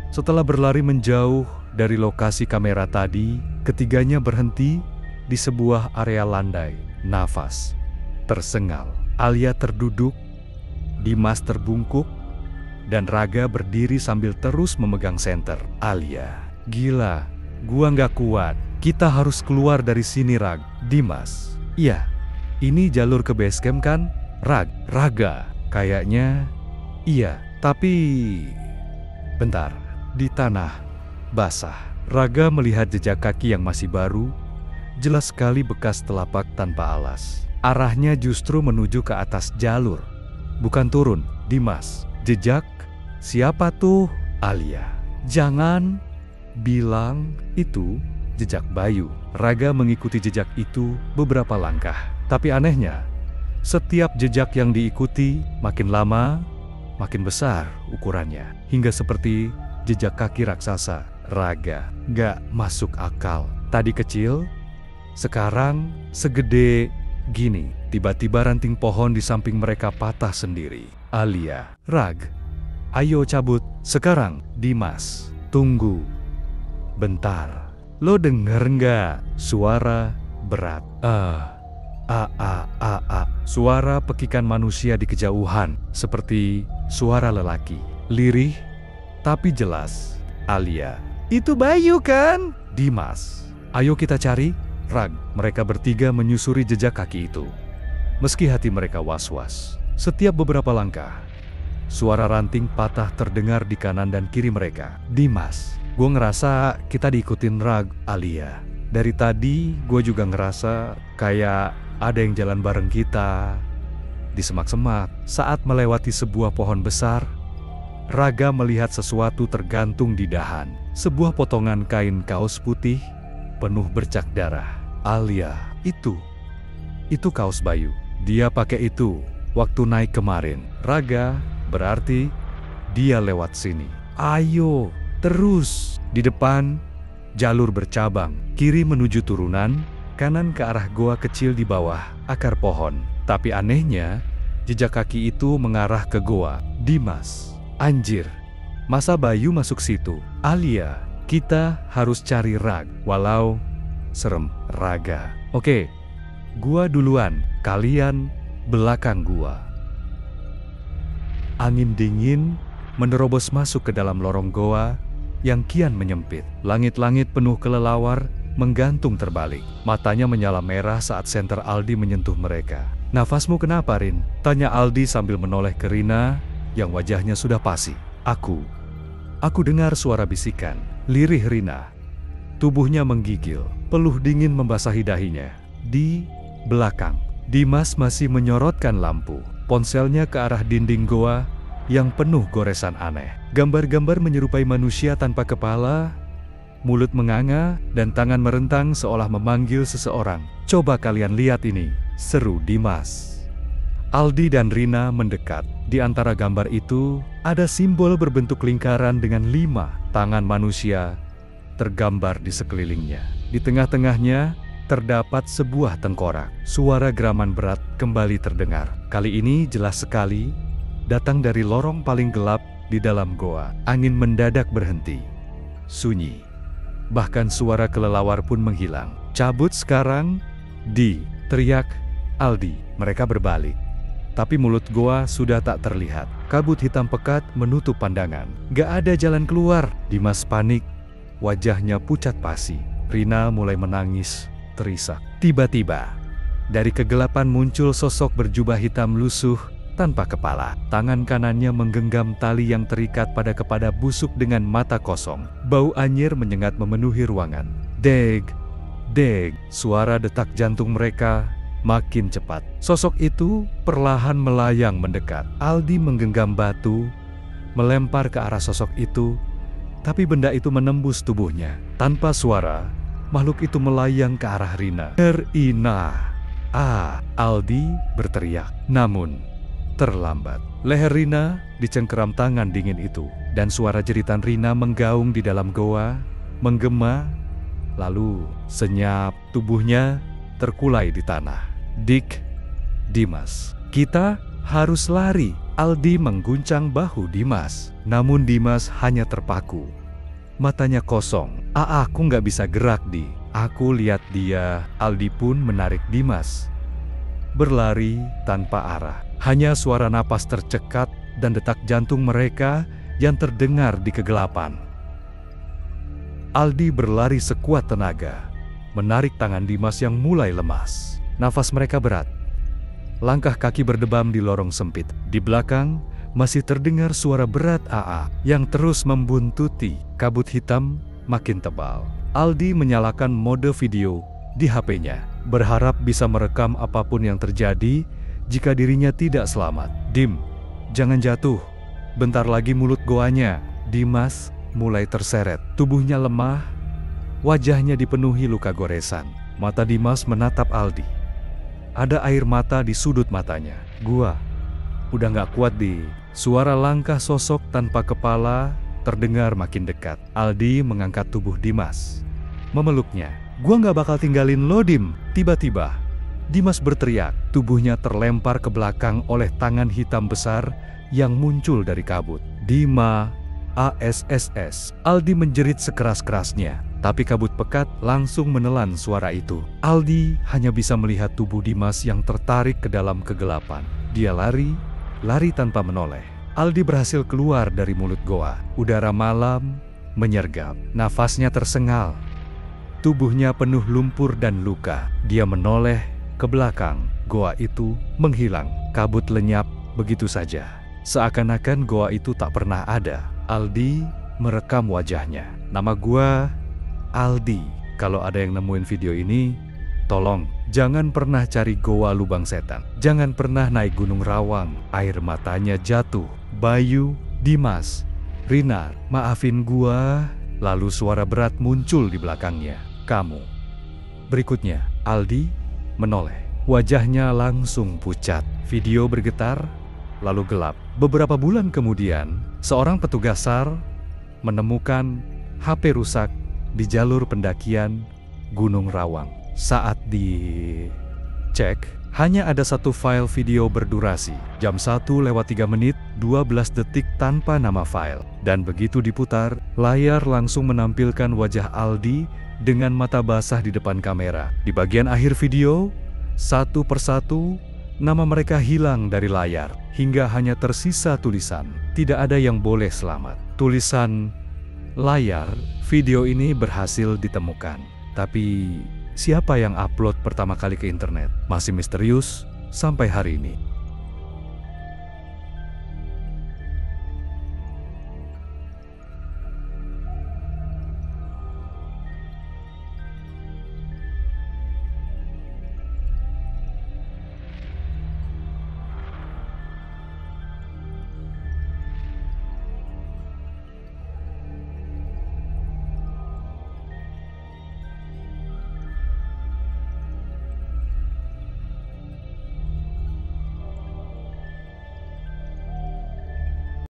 Setelah berlari menjauh dari lokasi kamera tadi, ketiganya berhenti di sebuah area landai. Nafas tersengal. Alia terduduk, Dimas terbungkuk, dan Raga berdiri sambil terus memegang senter. Alia, "Gila, gua nggak kuat. Kita harus keluar dari sini, Rag." Dimas, "Iya, ini jalur ke base camp kan, Rag?" Raga, "Kayaknya iya, tapi..." Bentar, di tanah basah. Raga melihat jejak kaki yang masih baru, jelas sekali bekas telapak tanpa alas. Arahnya justru menuju ke atas jalur, bukan turun. Dimas, "Jejak? Siapa tuh?" Alia, "Jangan bilang itu jejak Bayu." Raga mengikuti jejak itu beberapa langkah. Tapi anehnya, setiap jejak yang diikuti makin lama, makin besar ukurannya. Hingga seperti jejak kaki raksasa. Raga, gak masuk akal. Tadi kecil, sekarang segede gini. Tiba-tiba ranting pohon di samping mereka patah sendiri. Alia, "Rag, ayo cabut sekarang." Dimas, "Tunggu bentar. Lo denger nggak suara berat?" Suara pekikan manusia di kejauhan, seperti suara lelaki. Lirih, tapi jelas. Alia, "Itu Bayu kan?" Dimas, "Ayo kita cari." Rag, mereka bertiga menyusuri jejak kaki itu. Meski hati mereka was-was, setiap beberapa langkah, suara ranting patah terdengar di kanan dan kiri mereka. Dimas, "Gue ngerasa kita diikutin, Rag." Alia, "Dari tadi gue juga ngerasa kayak ada yang jalan bareng kita di semak-semak." Saat melewati sebuah pohon besar, Raga melihat sesuatu tergantung di dahan. Sebuah potongan kain kaos putih penuh bercak darah. Alia, itu kaos Bayu. Dia pakai itu waktu naik kemarin. Raga, berarti dia lewat sini. Ayo, terus. Di depan, jalur bercabang. Kiri menuju turunan, kanan ke arah goa kecil di bawah akar pohon. Tapi anehnya, jejak kaki itu mengarah ke goa. Dimas, "Anjir, masa Bayu masuk situ?" Alia, "Kita harus cari Rag, walau serem." Raga, "Oke, gua duluan, kalian belakang gua." Angin dingin menerobos masuk ke dalam lorong goa yang kian menyempit. Langit-langit penuh kelelawar menggantung terbalik. Matanya menyala merah saat senter Aldi menyentuh mereka. "Nafasmu kenapa, Rin?" tanya Aldi sambil menoleh ke Rina yang wajahnya sudah pasi. Aku dengar suara bisikan," lirih Rina. Tubuhnya menggigil, peluh dingin membasahi dahinya. Di belakang, Dimas masih menyorotkan lampu ponselnya ke arah dinding goa yang penuh goresan aneh. Gambar-gambar menyerupai manusia tanpa kepala mulut menganga, dan tangan merentang seolah memanggil seseorang. "Coba kalian lihat ini," seru Dimas. Aldi dan Rina mendekat. Di antara gambar itu, ada simbol berbentuk lingkaran dengan 5 tangan manusia tergambar di sekelilingnya. Di tengah-tengahnya, terdapat sebuah tengkorak. Suara geraman berat kembali terdengar. Kali ini jelas sekali, datang dari lorong paling gelap di dalam goa. Angin mendadak berhenti. Sunyi. Bahkan suara kelelawar pun menghilang. "Cabut sekarang, Di!" teriak Aldi. Mereka berbalik. Tapi mulut goa sudah tak terlihat. Kabut hitam pekat menutup pandangan. Gak ada jalan keluar. Dimas panik. Wajahnya pucat pasi. Rina mulai menangis terisak. Tiba-tiba, dari kegelapan muncul sosok berjubah hitam lusuh tanpa kepala. Tangan kanannya menggenggam tali yang terikat pada kepada busuk dengan mata kosong. Bau anyir menyengat memenuhi ruangan. Deg, deg, suara detak jantung mereka makin cepat. Sosok itu perlahan melayang mendekat. Aldi menggenggam batu, melempar ke arah sosok itu, tapi benda itu menembus tubuhnya. Tanpa suara, makhluk itu melayang ke arah Rina. "Rina!" Aldi berteriak. Namun, terlambat. Leher Rina dicengkeram tangan dingin itu, dan suara jeritan Rina menggaung di dalam goa, menggema, lalu senyap tubuhnya terkulai di tanah. "Dik, Dimas, kita harus lari." Aldi mengguncang bahu Dimas, namun Dimas hanya terpaku. Matanya kosong. Aku nggak bisa gerak, Di. Aku lihat dia." Aldi pun menarik Dimas. Berlari tanpa arah. Hanya suara napas tercekat dan detak jantung mereka yang terdengar di kegelapan. Aldi berlari sekuat tenaga, menarik tangan Dimas yang mulai lemas. Nafas mereka berat. Langkah kaki berdebam di lorong sempit. Di belakang masih terdengar suara berat yang terus membuntuti. Kabut hitam makin tebal. Aldi menyalakan mode video di HP-nya, berharap bisa merekam apapun yang terjadi jika dirinya tidak selamat. "Dim, jangan jatuh. Bentar lagi mulut goanya." Dimas mulai terseret. Tubuhnya lemah, wajahnya dipenuhi luka goresan. Mata Dimas menatap Aldi. Ada air mata di sudut matanya. "Gua udah gak kuat, Di." Suara langkah sosok tanpa kepala terdengar makin dekat. Aldi mengangkat tubuh Dimas, memeluknya. "Gua gak bakal tinggalin lo, Dim." Tiba-tiba, Dimas berteriak. Tubuhnya terlempar ke belakang oleh tangan hitam besar yang muncul dari kabut. "Dima, ASSS." Aldi menjerit sekeras-kerasnya, tapi kabut pekat langsung menelan suara itu. Aldi hanya bisa melihat tubuh Dimas yang tertarik ke dalam kegelapan. Dia lari tanpa menoleh. Aldi berhasil keluar dari mulut goa. Udara malam menyergap. Nafasnya tersengal. Tubuhnya penuh lumpur dan luka. Dia menoleh ke belakang. Goa itu menghilang. Kabut lenyap begitu saja. Seakan-akan goa itu tak pernah ada. Aldi merekam wajahnya. "Nama gua Aldi. Kalau ada yang nemuin video ini, tolong jangan pernah cari goa lubang setan. Jangan pernah naik Gunung Rawang." Air matanya jatuh. "Bayu, Dimas, Rina, maafin gua." Lalu suara berat muncul di belakangnya. "Kamu." Berikutnya, Aldi menoleh. Wajahnya langsung pucat. Video bergetar, lalu gelap. Beberapa bulan kemudian, seorang petugas SAR menemukan HP rusak di jalur pendakian Gunung Rawang. Saat dicek, hanya ada satu file video berdurasi, jam 1:03 12 detik tanpa nama file. Dan begitu diputar, layar langsung menampilkan wajah Aldi dengan mata basah di depan kamera. Di bagian akhir video, satu persatu, nama mereka hilang dari layar, hingga hanya tersisa tulisan, "Tidak ada yang boleh selamat." Tulisan layar video ini berhasil ditemukan. Tapi siapa yang upload pertama kali ke internet masih misterius sampai hari ini.